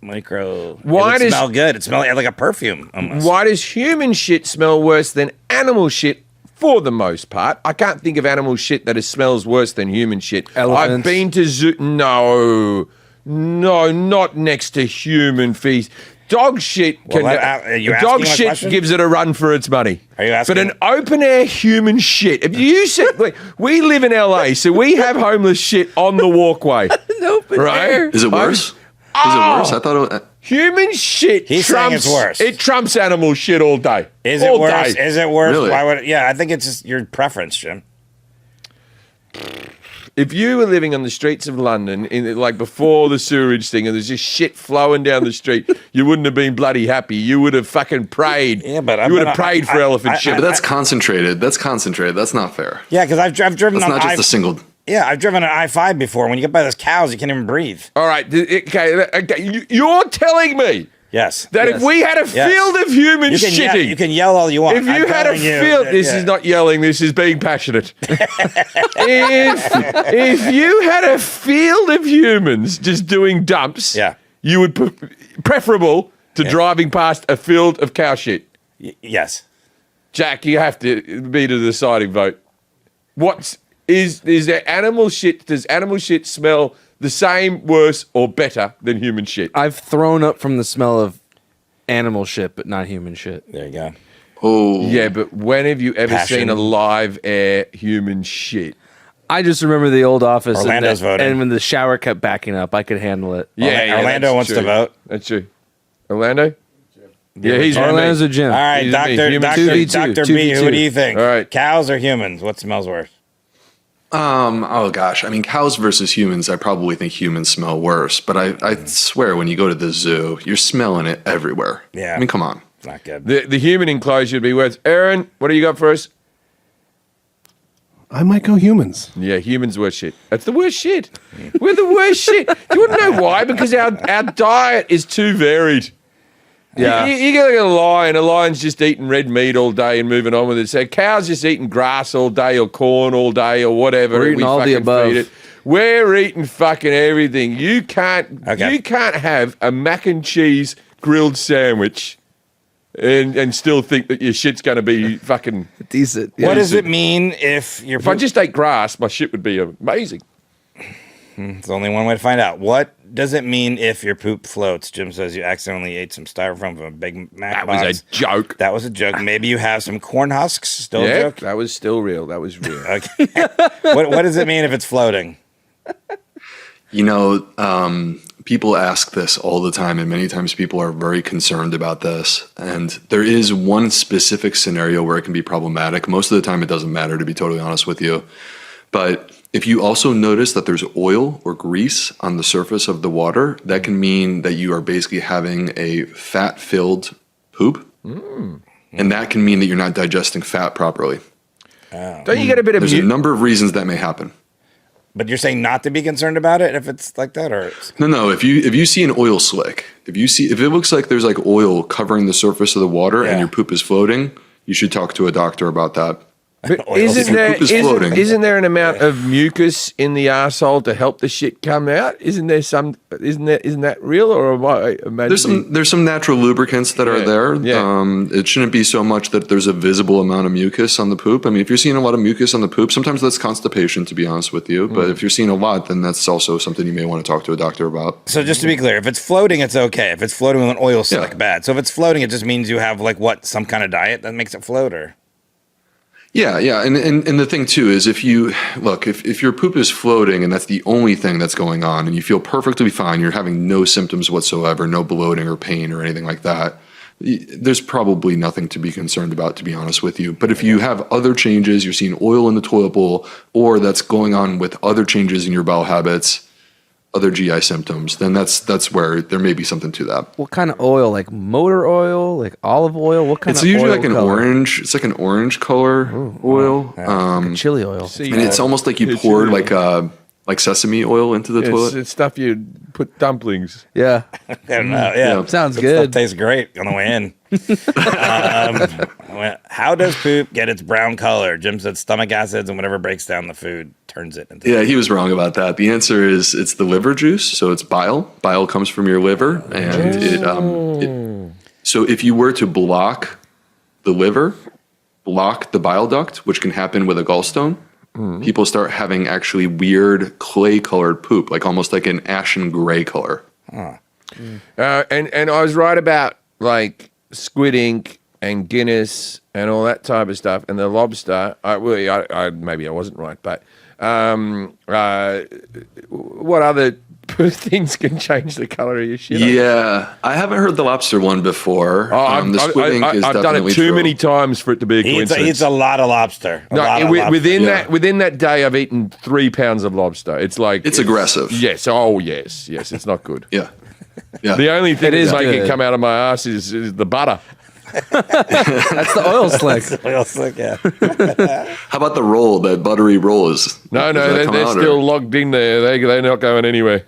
it would smell good. It smells like a perfume almost.
Why does human shit smell worse than animal shit for the most part? I can't think of animal shit that smells worse than human shit.
Elephants.
I've been to zoo. No, not next to human feces. Dog shit dog shit
question?
gives it a run for its money.
Are you asking?
But an open air human shit. If you said we live in LA, so we have homeless shit on the walkway.
Open air.
Is it worse? Is it worse? I thought
human shit.
He's saying it's worse.
It trumps animal shit all day.
Is
all
it worse?
day.
Is it worse?
Really?
Why would? Yeah, I think it's just your preference, Jim.
If you were living on the streets of London, like before the sewerage thing, and there's just shit flowing down the street, you wouldn't have been bloody happy. You would have fucking prayed.
Yeah, but
you would have prayed for elephant shit.
but that's concentrated. That's concentrated. That's not fair.
Yeah, because I've driven
That's
on
not just a single.
Yeah, I've driven an I-5 before. When you get by those cows, you can't even breathe.
All right, okay. You're telling me
Yes.
that if we had a field of human
You can
shitting,
you can yell all you want.
if you
I'm
had a
telling you
field,
that-
this is not yelling, this is being passionate. if you had a field of humans just doing dumps, you would preferable to driving past a field of cow shit.
Yes.
Jack, you have to be the deciding vote. Is there animal shit? Does animal shit smell the same, worse, or better than human shit?
I've thrown up from the smell of animal shit, but not human shit.
There you go.
Oh.
Yeah, but when have you ever
Passion.
seen a live air human shit?
I just remember the old office
Orlando's voting.
and when the shower kept backing up, I could handle it.
Orlando
that's
wants to
true.
vote.
That's true. Orlando? Yeah, he's
Orlando's a Jim.
All right,
He's
Doctor
human
Doctor
2v2,
Doctor B.
2v2.
What do you think?
All right.
Cows or humans? What smells worse?
Oh gosh. I mean, cows versus humans. I probably think humans smell worse. But I swear, when you go to the zoo, you're smelling it everywhere.
Yeah.
I mean, come on.
It's not good.
The human enclosure would be worse. Aaron, what do you got for us?
I might go humans.
Yeah, humans worst shit. That's the worst shit. We're the worst shit. Do you want to know why? Because our diet is too varied.
Yeah.
You get like a lion. A lion's just eating red meat all day and moving on with it. So a cow's just eating grass all day or corn all day or whatever.
We're eating all the
fucking
above.
feed it. We're eating fucking everything. You can't have a mac and cheese grilled sandwich and still think that your shit's going to be fucking...
Decent.
What does it mean if you're?
If I just ate grass, my shit would be amazing.
There's only one way to find out. What does it mean if your poop floats? Jim says you accidentally ate some styrofoam from a Big Mac
That
box.
was a joke.
That was a joke. Maybe you have some corn husks. Still a
Yeah,
joke.
that was still real. That was real.
Okay. What does it mean if it's floating?
You know, people ask this all the time, and many times people are very concerned about this. And there is one specific scenario where it can be problematic. Most of the time, it doesn't matter, to be totally honest with you. But if you also notice that there's oil or grease on the surface of the water, that can mean that you are basically having a fat-filled poop. And that can mean that you're not digesting fat properly.
Don't you get a bit of...
There's a number of reasons that may happen.
But you're saying not to be concerned about it if it's like that, or
No. If you see an oil slick, if it looks like there's like oil covering the surface of the water and your poop is floating, you should talk to a doctor about that.
But
Oil.
isn't there an amount of mucus in the arsehole to help the shit come out? Isn't that real, or am I imagining?
There's some natural lubricants that are there.
Yeah.
It shouldn't be so much that there's a visible amount of mucus on the poop. I mean, if you're seeing a lot of mucus on the poop, sometimes that's constipation, to be honest with you. But if you're seeing a lot, then that's also something you may want to talk to a doctor about.
So just to be clear, if it's floating, it's okay. If it's floating with an oil slick, bad. So if it's floating, it just means you have some kind of diet that makes it float, or?
Yeah, and the thing too is if your poop is floating and that's the only thing that's going on, and you feel perfectly fine, you're having no symptoms whatsoever, no bloating or pain or anything like that, there's probably nothing to be concerned about, to be honest with you. But if you have other changes, you're seeing oil in the toilet bowl, or that's going on with other changes in your bowel habits, other GI symptoms, then that's where there may be something to that.
What kind of oil? Like motor oil? Like olive oil? What kind
It's
of
usually
oil
like an
color?
orange. It's like an orange color oil.
Like a chili oil.
And it's almost like you poured like sesame oil into the toilet.
It's stuff you put dumplings.
Yeah.
I don't know. Yeah.
Sounds
That
good.
Stuff tastes great on the way in. How does poop get its brown color? Jim said stomach acids and whatever breaks down the food turns it into.
Yeah, he was wrong about that. The answer is it's the liver juice. So it's bile. Bile comes from your liver, and so if you were to block the liver, block the bile duct, which can happen with a gallstone, people start having actually weird clay-colored poop, like almost like an ashen gray color.
And I was right about like squid ink and Guinness and all that type of stuff, and the lobster. Maybe I wasn't right, but what other things can change the color of your shit?
Yeah, I haven't heard the lobster one before. The squid ink is
I've done
definitely
it too
true.
many times for it to be a
He
coincidence.
eats a lot of lobster.
Within that day, I've eaten 3 pounds of lobster. It's like
It's aggressive.
Yes. Oh, yes. It's not good.
Yeah. Yeah.
The only thing that
is
make it
good.
come out of my ass is the butter.
That's the oil slick.
Oil slick, yeah.
How about the roll, that buttery roll?
No,
does that
they're
come out, or-
still logged in there. They're not going anywhere.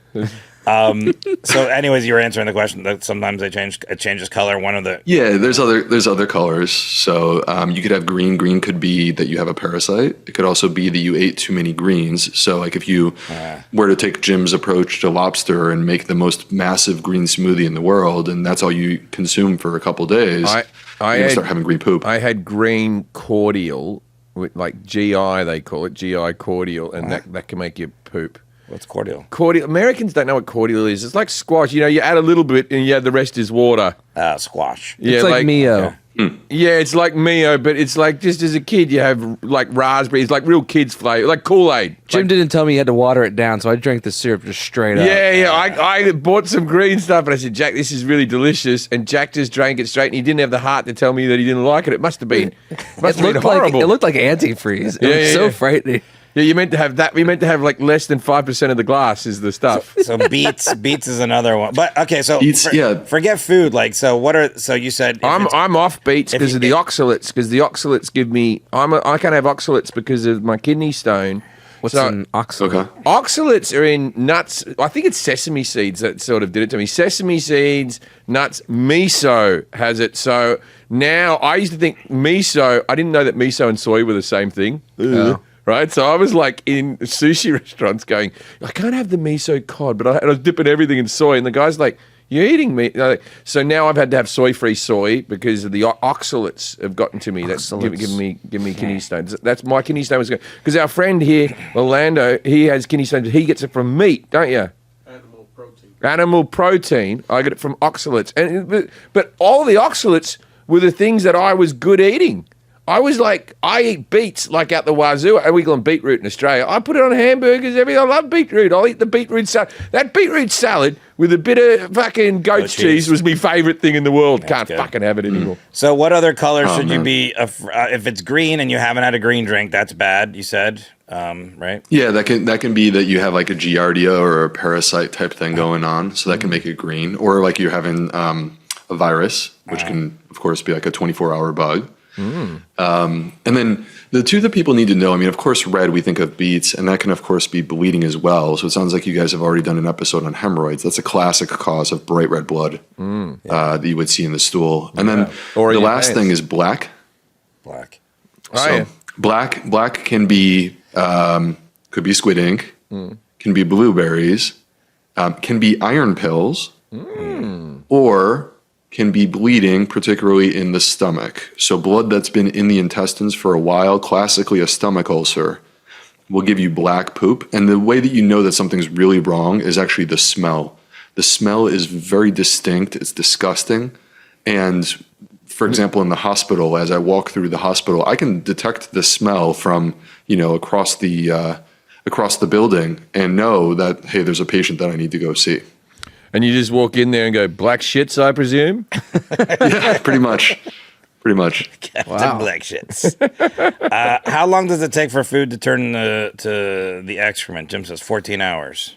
So, anyways, you were answering the question that sometimes it changes color. One of the
Yeah, there's other colors. So you could have green. Green could be that you have a parasite. It could also be that you ate too many greens. So like if you were to take Jim's approach to lobster and make the most massive green smoothie in the world, and that's all you consume for a couple days, you're gonna start having green poop.
I had green cordial, with like GI they call it, GI cordial, and that can make you poop.
what's cordial?
Cordial. Americans don't know what cordial is. It's like squash. You add a little bit and the rest is water.
Squash.
Yeah,
It's like Mio.
Yeah, it's like Mio, but it's like just as a kid you have like raspberries, like real kids flavor, like Kool-Aid.
Jim didn't tell me you had to water it down, so I drank the syrup just straight up.
Yeah. I bought some green stuff and I said, Jack, this is really delicious. And Jack just drank it straight and he didn't have the heart to tell me that he didn't like it. It must have been horrible.
It looked like antifreeze. It
Yeah,
was
yeah,
so
yeah.
frightening.
Yeah, you meant to have that. We meant to have like less than 5% of the glass is the stuff.
So beets is another one. But okay, so
Beets, yeah.
forget food. Like, so you said
I'm off beets because of the oxalates. Because the oxalates give me. I can't have oxalates because of my kidney stone.
What's
So-
an oxalate?
Okay.
Oxalates are in nuts. I think it's sesame seeds that sort of did it to me. Sesame seeds, nuts, miso has it. So now I used to think miso. I didn't know that miso and soy were the same thing. Right, so I was like in sushi restaurants going, I can't have the miso cod, but I was dipping everything in soy, and the guy's like, "You're eating meat." So now I've had to have soy-free soy because of the oxalates have gotten to me. That's giving me kidney stones. That's my kidney stone was because our friend here, Orlando, he has kidney stones. He gets it from meat, don't you? Animal protein. I get it from oxalates, but all the oxalates were the things that I was good eating. I was like, I eat beets like out the wazoo. We call them beetroot in Australia. I put it on hamburgers, everything. I love beetroot. I'll eat the beetroot salad. That beetroot salad with a bit of fucking goat's cheese was my favourite thing in the world. Can't
good.
fucking have it anymore.
So what other color should you
man.
be? If it's green and you haven't had a green drink, that's bad. You said, right?
Yeah, that can be that you have like a giardia or a parasite type thing going on, so that can make it green. Or like you're having a virus, which can of course be like a 24-hour bug. And then the two that people need to know, I mean, of course, red, we think of beets, and that can, of course, be bleeding as well. So it sounds like you guys have already done an episode on hemorrhoids. That's a classic cause of bright red blood that you would see in the stool. And then
Or
the
in your
last
pants.
thing is black.
Black.
Oh, yeah.
Black can be could be squid ink, can be blueberries, can be iron pills, or can be bleeding, particularly in the stomach. So blood that's been in the intestines for a while, classically a stomach ulcer, will give you black poop. And the way that you know that something's really wrong is actually the smell. The smell is very distinct. It's disgusting. And for example, in the hospital, as I walk through the hospital, I can detect the smell from, across the building and know that, hey, there's a patient that I need to go see.
And you just walk in there and go, black shits, I presume?
Yeah, pretty much.
Captain Black Shits. How long does it take for food to turn to the excrement? Jim says 14 hours.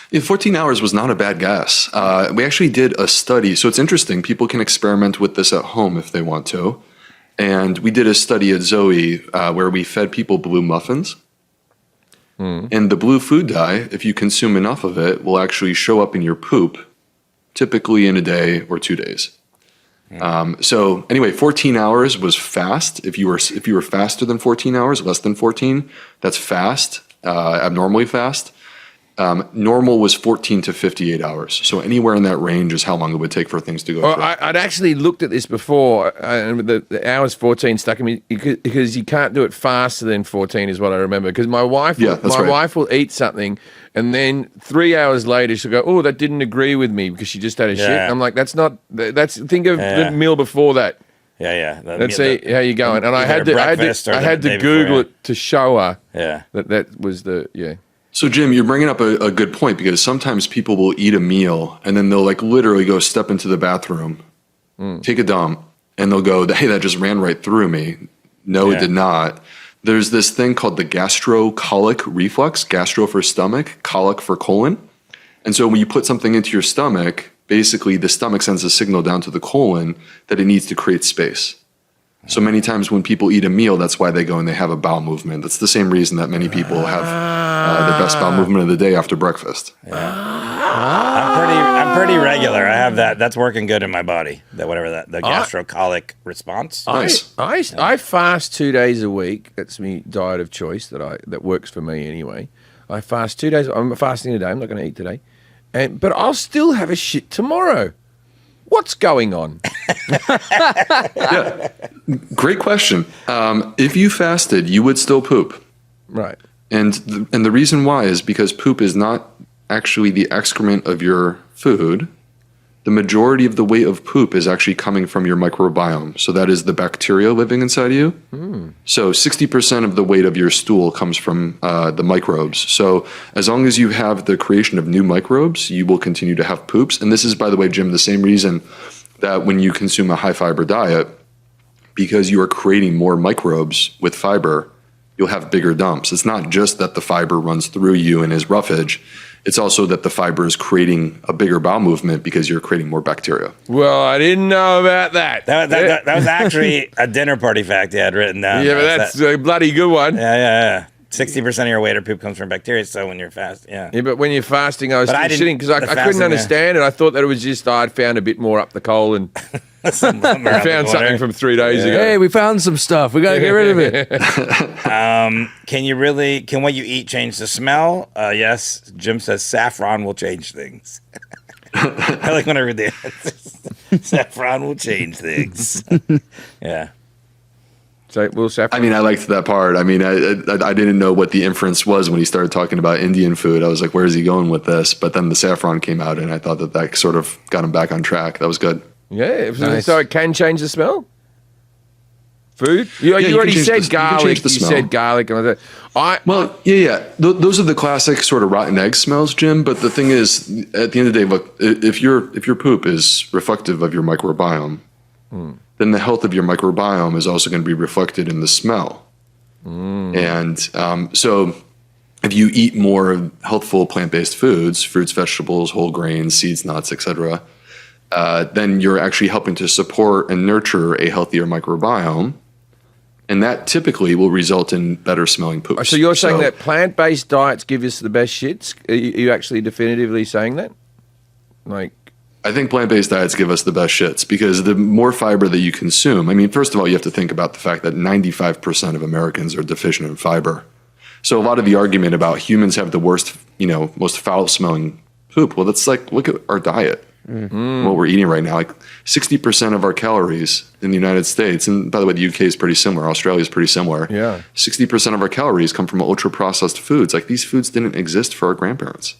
Yeah, 14 hours was not a bad guess. We actually did a study. So it's interesting. People can experiment with this at home if they want to. And we did a study at Zoe where we fed people blue muffins. And the blue food dye, if you consume enough of it, will actually show up in your poop, typically in a day or 2 days. So anyway, 14 hours was fast. If you were faster than 14 hours, less than 14, that's fast, abnormally fast. Normal was 14 to 58 hours. So anywhere in that range is how long it would take for things to go through.
I'd actually looked at this before, and the hours 14 stuck in me because you can't do it faster than 14 is what I remember. Because my wife will eat something, and then 3 hours later she'll go, "Oh, that didn't agree with me," because she just had a shit. I'm like, think of the meal before that.
Yeah.
Let's see how you're going. And I had to Google it to show her. That was the.
So Jim, you're bringing up a good point, because sometimes people will eat a meal and then they'll literally go step into the bathroom, take a dump, and they'll go, "Hey, that just ran right through me." No, it did not. There's this thing called the gastrocolic reflex, gastro for stomach, colic for colon. And so when you put something into your stomach, basically the stomach sends a signal down to the colon that it needs to create space. So many times when people eat a meal, that's why they go and they have a bowel movement. That's the same reason that many people have the best bowel movement of the day after breakfast.
I'm pretty regular. I have that. That's working good in my body. The gastrocolic response.
Nice.
I fast 2 days a week. That's my diet of choice that works for me anyway. I fast 2 days. I'm fasting today. I'm not going to eat today, but I'll still have a shit tomorrow. What's going on?
Yeah, great question. If you fasted, you would still poop.
Right.
And the reason why is because poop is not actually the excrement of your food. The majority of the weight of poop is actually coming from your microbiome. So that is the bacteria living inside of you. So 60% of the weight of your stool comes from the microbes. So as long as you have the creation of new microbes, you will continue to have poops. And this is, by the way, Jim, the same reason that when you consume a high fiber diet, because you are creating more microbes with fiber, you'll have bigger dumps. It's not just that the fiber runs through you and is roughage. It's also that the fiber is creating a bigger bowel movement because you're creating more bacteria.
Well, I didn't know about that.
That was actually a dinner party fact you had written down.
Yeah, but that's a bloody good one.
Yeah. 60% of your weight or poop comes from bacteria, so when you're fasting,
Yeah, but when you're fasting, I was still sitting because I couldn't understand it. I thought that it was just I'd found a bit more up the coal and I found something from 3 days ago.
Hey, we found some stuff. We got to get rid of it.
Can what you eat change the smell? Yes. Jim says saffron will change things. I like when I read the answers. Saffron will change things. Yeah.
So, saffron.
I mean, I liked that part. I mean, I didn't know what the inference was when he started talking about Indian food. I was like, where is he going with this? But then the saffron came out, and I thought that sort of got him back on track. That was good.
Yeah,
Nice.
So it can change the smell? Food? You already said garlic. You said garlic. And
Well, yeah. Those are the classic sort of rotten egg smells, Jim. But the thing is, at the end of the day, look, if your poop is reflective of your microbiome, then the health of your microbiome is also going to be reflected in the smell. And so if you eat more healthful plant-based foods, fruits, vegetables, whole grains, seeds, nuts, etc., then you're actually helping to support and nurture a healthier microbiome. And that typically will result in better smelling poops.
So you're saying that plant-based diets give us the best shits? Are you actually definitively saying that? Like,
I think plant-based diets give us the best shits because the more fiber that you consume, I mean, first of all, you have to think about the fact that 95% of Americans are deficient in fiber. So a lot of the argument about humans have the worst, most foul-smelling poop. Well, that's like, look at our diet, what we're eating right now. Like 60% of our calories in the United States, and by the way, the UK is pretty similar. Australia is pretty similar.
Yeah.
60% of our calories come from ultra-processed foods. Like these foods didn't exist for our grandparents.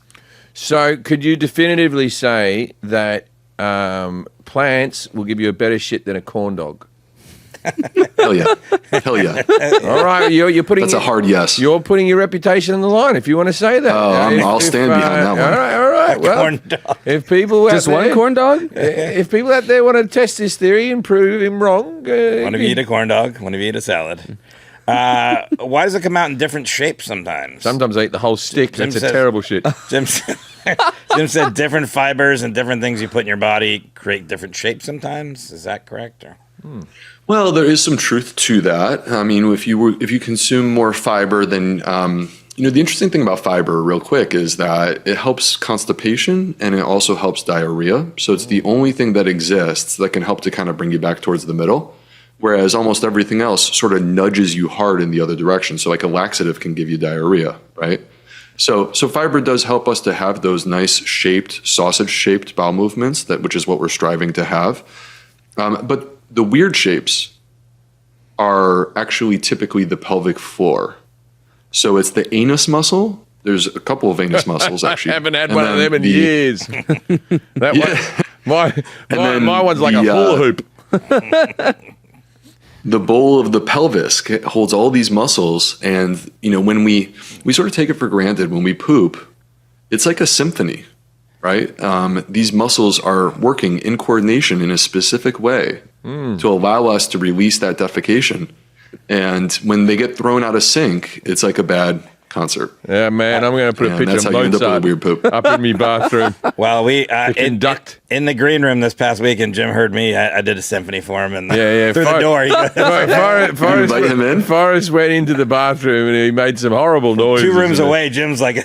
So could you definitively say that plants will give you a better shit than a corn dog?
Hell yeah. Hell yeah.
All right, you're putting...
That's a hard yes.
You're putting your reputation on the line if you want to say that.
I'll stand behind that one.
All right. Well,
Corn dog.
if people
Just one corn dog?
If people out there want to test this theory and prove him wrong...
One of you eat a corn dog, one of you eat a salad. Why does it come out in different shapes sometimes?
Sometimes I eat the whole stick.
Jim
That's
says-
a terrible shit.
Jim said different fibers and different things you put in your body create different shapes sometimes. Is that correct? Or?
Well, there is some truth to that. I mean, if you consume more fiber, then the interesting thing about fiber, real quick, is that it helps constipation and it also helps diarrhea. So it's the only thing that exists that can help to kind of bring you back towards the middle, whereas almost everything else sort of nudges you hard in the other direction. So like a laxative can give you diarrhea, right? So fiber does help us to have those nice shaped, sausage-shaped bowel movements, which is what we're striving to have. But the weird shapes are actually typically the pelvic floor. So it's the anus muscle. There's a couple of anus muscles, actually.
I haven't had one of them in years. My one's like a hula hoop.
The bowl of the pelvis holds all these muscles, and when we sort of take it for granted when we poop, it's like a symphony, right? These muscles are working in coordination in a specific way to allow us to release that defecation. And when they get thrown out of sync, it's like a bad concert.
Yeah, man, I'm going to put a
And
picture
that's
of
how you end up with a
Mozart
weird poop.
up in my bathroom.
Well, we
conduct.
in the green room this past week, and Jim heard me. I did a symphony for him, and
Yeah.
through the door. He goes,
invite him in?
Forrest went into the bathroom and he made some horrible noises.
2 rooms away, Jim's like,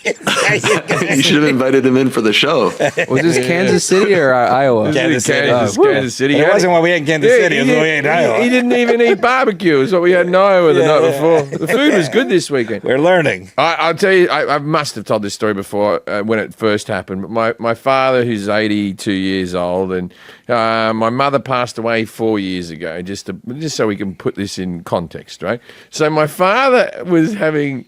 You should have invited him in for the show.
Was this Kansas City or Iowa?
Kansas City.
Kansas City.
It wasn't what we had in Kansas City. It was what we had in Iowa.
He didn't even eat barbecue. It's what we had in Iowa the night before. The food was good this weekend.
We're learning.
I'll tell you, I must have told this story before when it first happened. But my father, who's 82 years old, and my mother passed away 4 years ago. Just so we can put this in context, right? So my father was having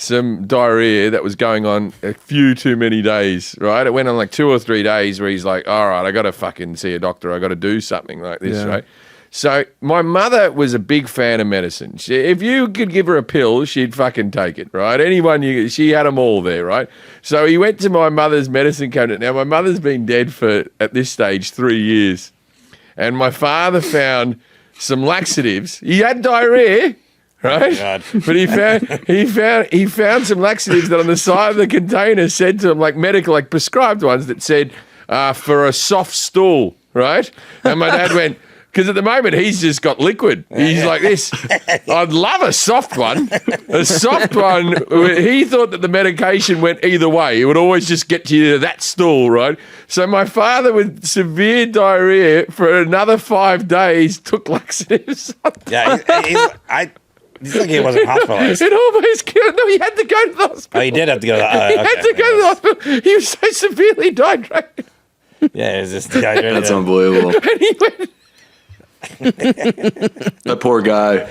some diarrhea that was going on a few too many days, right? It went on like 2 or 3 days where he's like, all right, I got to fucking see a doctor. I got to do something like this, right? So my mother was a big fan of medicine. If you could give her a pill, she'd fucking take it, right? She had them all there, right? So he went to my mother's medicine cabinet. Now, my mother's been dead for, at this stage, 3 years. And my father found some laxatives. He had diarrhea, right?
God.
But he found some laxatives that on the side of the container said to him, like medical, like prescribed ones that said for a soft stool, right? And my dad went, because at the moment he's just got liquid. He's like this. I'd love a soft one. A soft one. He thought that the medication went either way. It would always just get you to that stool, right? So my father with severe diarrhea for another 5 days took laxatives.
Yeah, he's like he wasn't hospitalized.
It almost killed him. No, he had to go to the hospital.
Oh, he did have to go to the
He had to go to the hospital. He was so severely dehydrated.
Yeah, it was just dehydrated.
That's unbelievable.
And he went,
That poor guy.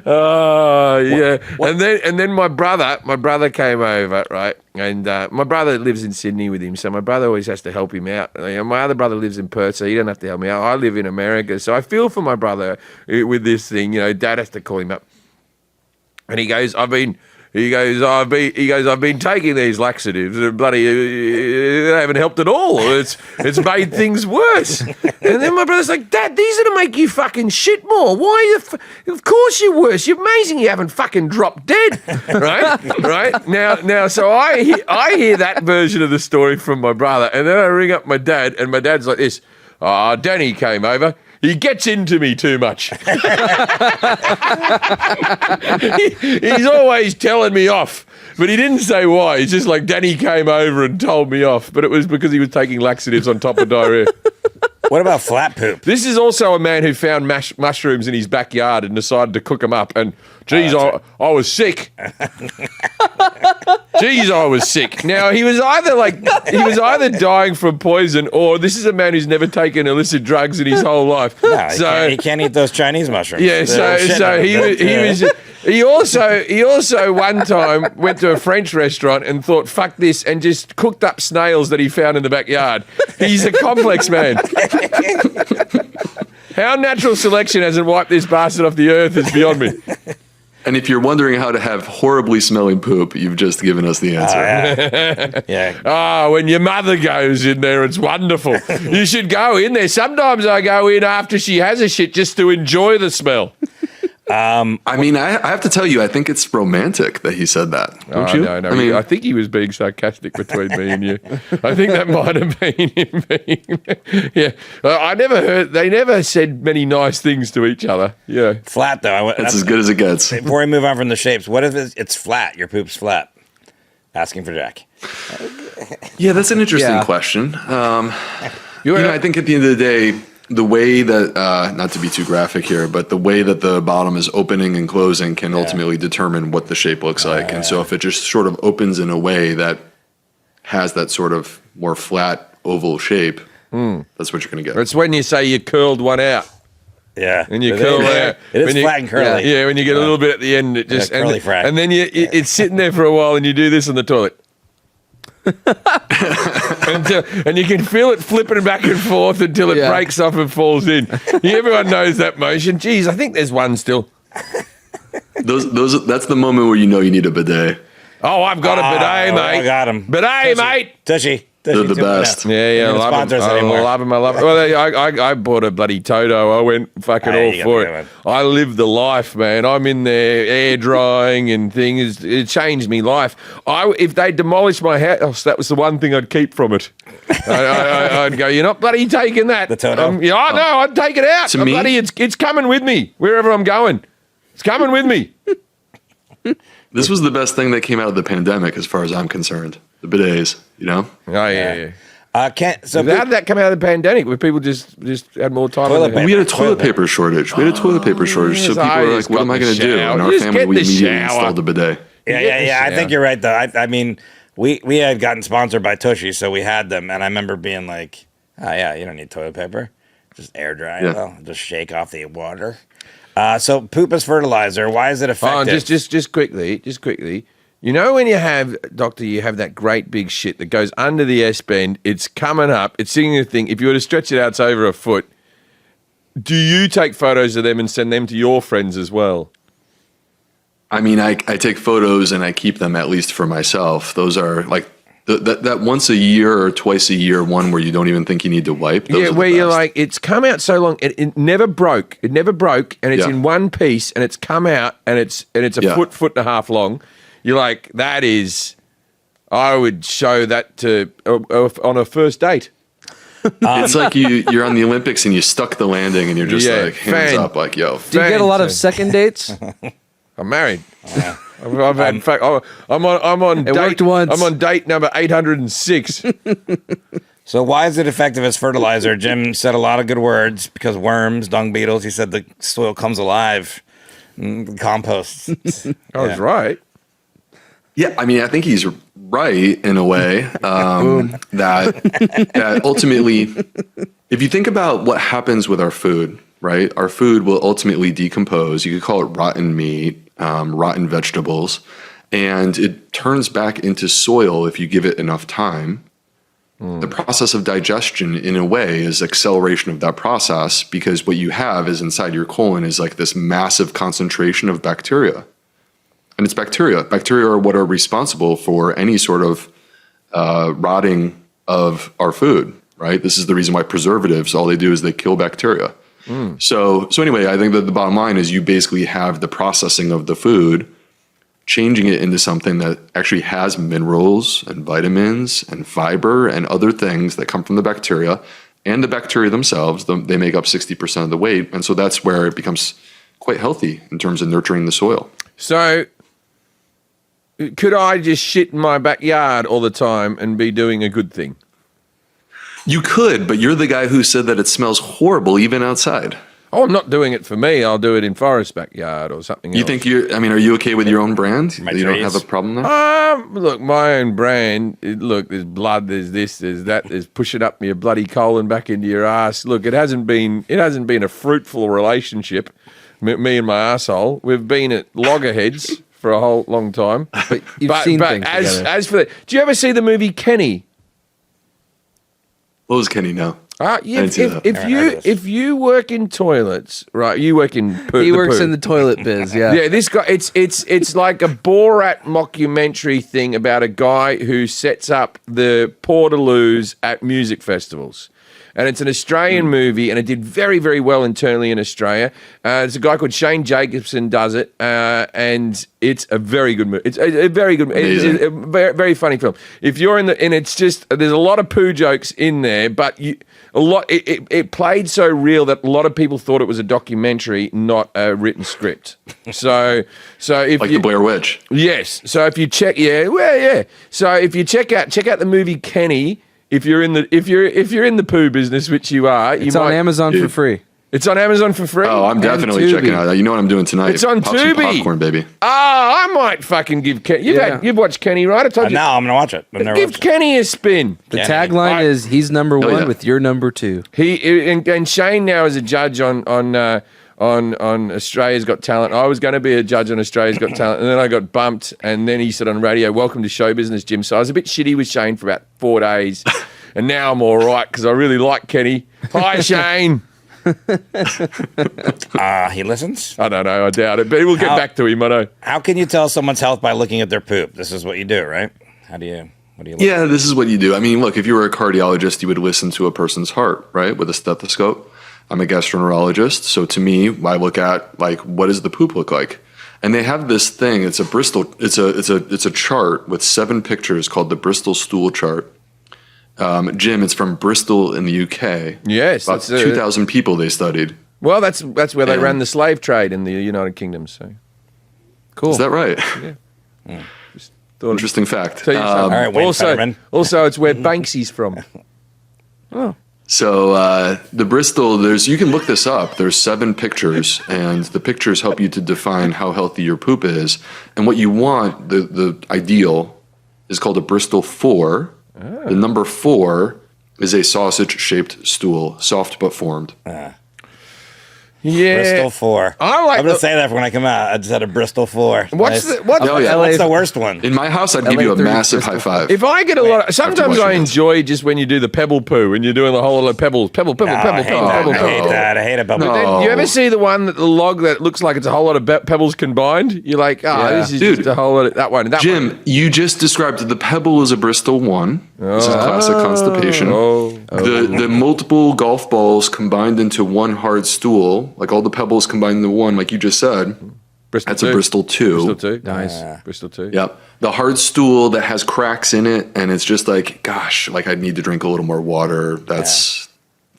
oh yeah. And then my brother came over, right? And my brother lives in Sydney with him, so my brother always has to help him out. My other brother lives in Perth, so he don't have to help me out. I live in America, so I feel for my brother with this thing. Dad has to call him up, and he goes, I've been taking these laxatives and bloody they haven't helped at all. It's made things worse. And then my brother's like, Dad, these are to make you fucking shit more. Why of course you're worse. You're amazing you haven't fucking dropped dead. Right? Now so I hear that version of the story from my brother, and then I ring up my dad, and my dad's like this, Danny came over. He gets into me too much. He's always telling me off. But he didn't say why. He's just like, Danny came over and told me off. But it was because he was taking laxatives on top of diarrhea.
What about flat poop?
This is also a man who found mushrooms in his backyard and decided to cook them up. And, geez, I was sick. Geez, I was sick. Now, he was either dying from poison, or this is a man who's never taken illicit drugs in his whole life.
No, he can't eat those Chinese mushrooms.
Yeah, he also one time went to a French restaurant and thought, fuck this, and just cooked up snails that he found in the backyard. He's a complex man. How natural selection hasn't wiped this bastard off the earth is beyond me.
And if you're wondering how to have horribly smelling poop, you've just given us the answer.
Yeah.
When your mother goes in there, it's wonderful. You should go in there. Sometimes I go in after she has a shit just to enjoy the smell.
I mean, I have to tell you, I think it's romantic that he said that. Don't you?
No.
I mean,
I think he was being sarcastic between me and you. I think that might have been him being. Yeah. They never said many nice things to each other. Yeah.
Flat, though.
that's as good as it gets.
Before we move on from the shapes, what if it's flat? Your poop's flat. Asking for Jack.
Yeah, that's an interesting question. I think at the end of the day, the way that, not to be too graphic here, but the way that the bottom is opening and closing can ultimately determine what the shape looks like. And so if it just sort of opens in a way that has that sort of more flat oval shape, that's what you're going to get.
It's when you say you curled one out.
Yeah.
And you curl out.
It is flat and curly.
Yeah, when you get a little bit at the end, it just...
curly frack.
And then it's sitting there for a while and you do this on the toilet. and you can feel it flipping back and forth until it breaks off and falls in. Everyone knows that motion. Geez, I think there's one still.
That's the moment where you know you need a bidet.
Oh, I've got a bidet, mate.
I got him.
Bidet, mate.
Tushy.
They're the best.
Yeah, I love them. I love them. Well, I bought a bloody Toto. I went fucking all for it. I lived the life, man. I'm in there air drying and things. It changed me life. If they demolished my house, that was the one thing I'd keep from it. I'd go, you're not bloody taking that.
The Toto?
No, I'd take it out.
To me?
Bloody, it's coming with me wherever I'm going. It's coming with me.
This was the best thing that came out of the pandemic, as far as I'm concerned. The bidets, you know?
Oh, yeah.
How did
that come out of the pandemic where people just had more time?
We had a toilet paper shortage. So people were like, what am I going to do? And our family, we immediately installed a bidet.
Yeah. I think you're right, though. I mean, we had gotten sponsored by Tushy, so we had them. And I remember being like, oh, yeah, you don't need toilet paper. Just air dry.
Yeah.
Well, just shake off the water. So poop as fertilizer. Why is it effective?
Just quickly. You know when you have that great big shit that goes under the S-bend, it's coming up, it's sitting in a thing. If you were to stretch it out, it's over a foot. Do you take photos of them and send them to your friends as well?
I mean, I take photos and I keep them at least for myself. Those are like that once a year or twice a year one where you don't even think you need to wipe. Those are the
you're
best.
like, it's come out so long, it never broke. It never broke, and it's in one piece, and it's come out, and it's a foot and a half long. You're like, that is, I would show that to on a first date.
It's like you're on the Olympics and you stuck the landing and you're just like hands up, like, yo.
Do you get a lot of second dates?
I'm married. I've had, in fact, I'm on
it
date.
Worked once.
I'm on date number 806.
So why is it effective as fertilizer? Jim said a lot of good words because worms, dung beetles. He said the soil comes alive. Compost.
I was right.
Yeah, I mean, I think he's right in a way that ultimately, if you think about what happens with our food, right? Our food will ultimately decompose. You could call it rotten meat, rotten vegetables, and it turns back into soil if you give it enough time. The process of digestion, in a way, is acceleration of that process because what you have is inside your colon is like this massive concentration of bacteria. And it's bacteria. Bacteria are what are responsible for any sort of rotting of our food, right? This is the reason why preservatives, all they do is they kill bacteria. So anyway, I think that the bottom line is you basically have the processing of the food, changing it into something that actually has minerals and vitamins and fiber and other things that come from the bacteria. And the bacteria themselves, they make up 60% of the weight. And so that's where it becomes quite healthy in terms of nurturing the soil.
So could I just shit in my backyard all the time and be doing a good thing?
You could, but you're the guy who said that it smells horrible even outside.
Oh, I'm not doing it for me. I'll do it in Forrest's backyard or something
You
else.
think are you okay with your own brand?
My
You don't
trees.
have a problem there?
Look, my own brand. Look, there's blood. There's this. There's that. There's pushing up your bloody colon back into your ass. Look, it hasn't been a fruitful relationship. Me and my asshole. We've been at loggerheads for a whole long time.
But you've seen things
as
together.
for that, do you ever see the movie Kenny?
What was Kenny know?
Yeah,
didn't see that.
if you work in toilets, right? You work in
He works
poo.
in the toilet biz. Yeah.
Yeah, this guy. It's like a Borat mockumentary thing about a guy who sets up the portaloos at music festivals. And it's an Australian movie, and it did very, very well internally in Australia. There's a guy called Shane Jacobson does it, and it's a very good movie. It's a very good, it's a very, very funny film. If you're in the, and it's just there's a lot of poo jokes in there, but it played so real that a lot of people thought it was a documentary, not a written script. So if
Like
you,
the Blair Witch.
yes, so if you check, so if you check out the movie Kenny. If you're in the poo business, which you are,
It's on Amazon for free.
It's on Amazon for free.
Oh, I'm definitely
Tubi.
checking it out. You know what I'm doing tonight?
It's on
Pop some
Tubi.
popcorn, baby.
I might fucking give Kenny. You've watched Kenny, right? I told you.
No, I'm gonna watch it. I've never
Give
watched it.
Kenny a spin.
The
Yeah.
tagline is he's number
Hell
one
yeah.
with your number two.
And Shane now is a judge on Australia's Got Talent. I was going to be a judge on Australia's Got Talent, and then I got bumped. And then he said on radio, "Welcome to show business, Jim." So I was a bit shitty with Shane for about 4 days, and now I'm all right because I really like Kenny. Hi, Shane.
He listens.
I don't know. I doubt it, but we'll get
How-
back to him. I know.
How can you tell someone's health by looking at their poop? This is what you do, right? What do you look
Yeah, this is what you do. I mean, look, if you were a cardiologist, you would listen to a person's heart, right, with a stethoscope. I'm a gastroenterologist, so to me, I look at like what does the poop look like, and they have this thing. It's a Bristol. It's a chart with 7 pictures called the Bristol stool chart. Jim, it's from Bristol in the UK.
Yes,
about
it's,
2,000 people they studied.
Well, that's where they
And-
ran the slave trade in the United Kingdom. So
Cool.
Is that right?
thought
Interesting fact.
tell you something.
All right, Wayne
also,
Fetterman.
also, it's where Banksy's from.
So the Bristol, you can look this up. There's 7 pictures, and the pictures help you to define how healthy your poop is. And what you want, the ideal, is called a Bristol 4. The number 4 is a sausage-shaped stool, soft but formed.
Yeah,
Bristol 4.
I like
I'm gonna
the-
say that for when I come out. I just had a Bristol 4.
What's
Nice.
the what's
Oh, yeah.
What's the worst one?
In my house, I'd give you a
LA3
massive
Bristol.
high five.
If I get a lot of, sometimes
watch
I
it.
enjoy just when you do the pebble poo and you're doing the whole lot of pebble,
No, I hate that. I hate that. I hate it. But
No.
Then you ever see the one that the log that looks like it's a whole lot of pebbles combined? You're like, this is
Dude.
just a whole lot of that one. And that
Jim,
one.
you just described the pebble as a Bristol 1. This is classic constipation. The multiple golf balls combined into one hard stool, like all the pebbles combined into one, like you just said.
Bristol
That's
2.
a Bristol 2.
Bristol 2.
Nice.
Bristol 2.
Yep. The hard stool that has cracks in it, and it's just like, gosh, like I need to drink a little more water. That's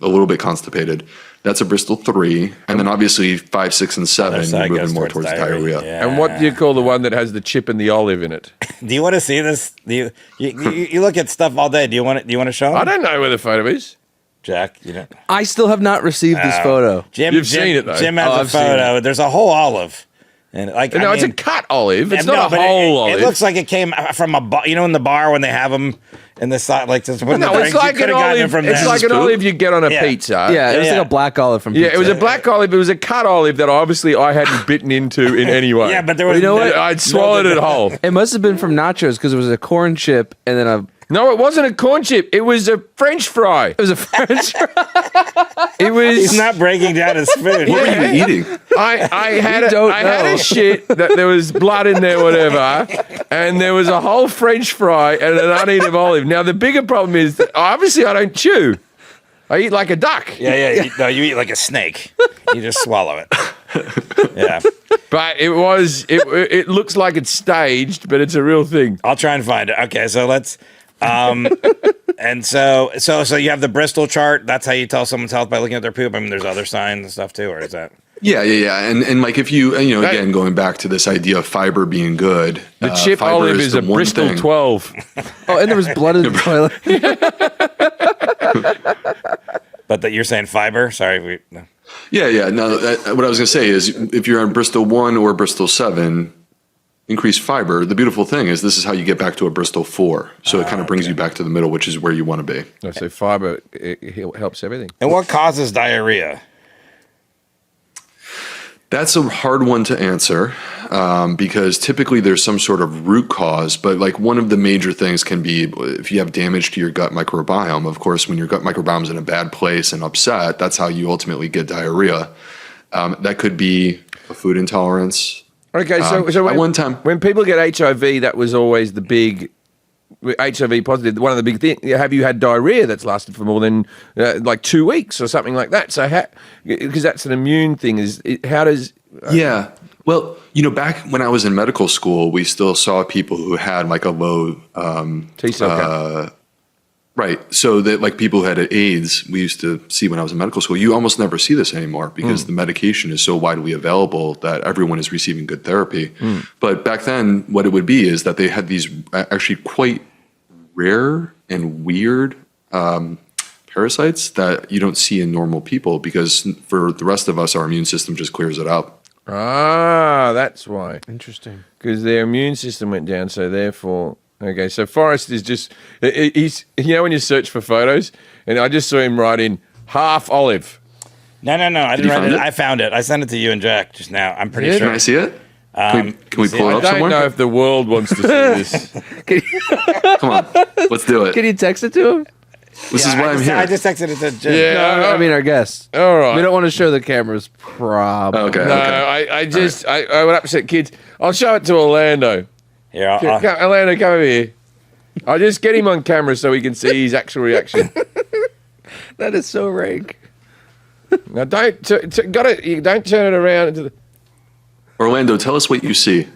a little bit constipated. That's a Bristol 3. And then obviously 5, 6, and 7,
Other side
you're
goes
moving more towards diarrhea.
Yeah.
And what do you call the one that has the chip and the olive in it?
Do you want to see this? Do you look at stuff all day? Do you want it? Do you want to show 'em?
I don't know where the photo is.
Jack, you know.
I still have not received this photo.
Jim,
You've seen it, though.
Jim has
Oh,
a
I've seen
photo. There's a whole olive, and like
No,
I
it's a
mean,
cut olive. It's
no,
not a
but
whole
it
olive.
looks like it came from a bar. You know, in the bar when they have them in the side, like just put in the
no, it's
drinks, you
like an
could've gotten it
olive.
from
It's
there.
like an olive you get on a
Yeah.
pizza.
Yeah, it was
Yeah.
like a black olive from
Yeah,
pizza.
it was a black olive. It was a cut olive that obviously I hadn't bitten into in any way.
Yeah, but there was
You know what?
I'd swallowed it whole.
It must have been from nachos because it was a corn chip and then a.
No, it wasn't a corn chip. It was a French fry.
It was a French fry.
It was.
He's not breaking down his food.
What were you eating?
I had
don't
I had
know.
a shit that there was blood in there, whatever, and there was a whole French fry and an uneaten olive. Now the bigger problem is that obviously I don't chew. I eat like a duck.
Yeah. No, you eat like a snake. You just swallow it. Yeah.
But it looks like it's staged, but it's a real thing.
I'll try and find it. Okay, so let's. And so you have the Bristol chart. That's how you tell someone's health by looking at their poop. I mean, there's other signs and stuff too, or is that?
Yeah. And like if you, again, going back to this idea of fiber being good.
The chip
fiber
olive is
the
a
one
Bristol
thing-
12.
Oh, and there was blood in the toilet.
But that you're saying fiber? Sorry. No.
Yeah. No, what I was going to say is if you're on Bristol 1 or Bristol 7, increased fiber, the beautiful thing is this is how you get back to a Bristol 4. So it kind of brings you back to the middle, which is where you want to be.
So fiber it helps everything.
And what causes diarrhea?
That's a hard one to answer because typically there's some sort of root cause, but like one of the major things can be if you have damage to your gut microbiome. Of course, when your gut microbiome is in a bad place and upset, that's how you ultimately get diarrhea. That could be a food intolerance.
Okay, so
at one time,
when people get HIV, that was always the big HIV positive. One of the big things. Have you had diarrhea that's lasted for more than like 2 weeks or something like that? So, because that's an immune thing. How does?
Yeah. Well, back when I was in medical school, we still saw people who had like a low
T cell count.
Right. So that like people who had AIDS, we used to see when I was in medical school, you almost never see this anymore because the medication is so widely available that everyone is receiving good therapy. But back then, what it would be is that they had these actually quite rare and weird parasites that you don't see in normal people because for the rest of us, our immune system just clears it out.
Ah, that's why.
Interesting.
Because their immune system went down, so therefore. Okay, so Forrest is just, he's, when you search for photos, and I just saw him write in half olive.
No. I didn't write it. I found it. I sent it to you and Jack just now. I'm pretty sure.
Can I see it? Can we pull it
I
up
don't
somewhere?
know if the world wants to see this.
Come on, let's do it.
Can you text it to him?
This is why I'm here.
I just texted it to Jim.
Yeah.
No, I mean our guests.
All right.
We don't want to show the cameras. Probably.
Okay.
No, I would upset kids. I'll show it to Orlando.
Here,
Orlando, come over here. I'll just get him on camera so we can see his actual reaction.
That is so rank.
Now, you don't turn it around into the.
Orlando, tell us what you see.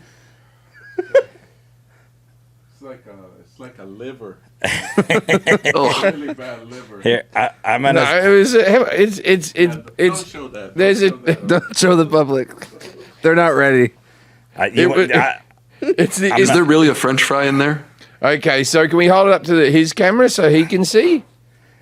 It's like a liver.
Oh,
Really bad liver.
Here, I'm gonna.
No, it's.
Don't show that.
There's a.
Don't show the public. They're not ready.
It's the.
is there really a French fry in there?
Okay, so can we hold it up to his camera so he can see,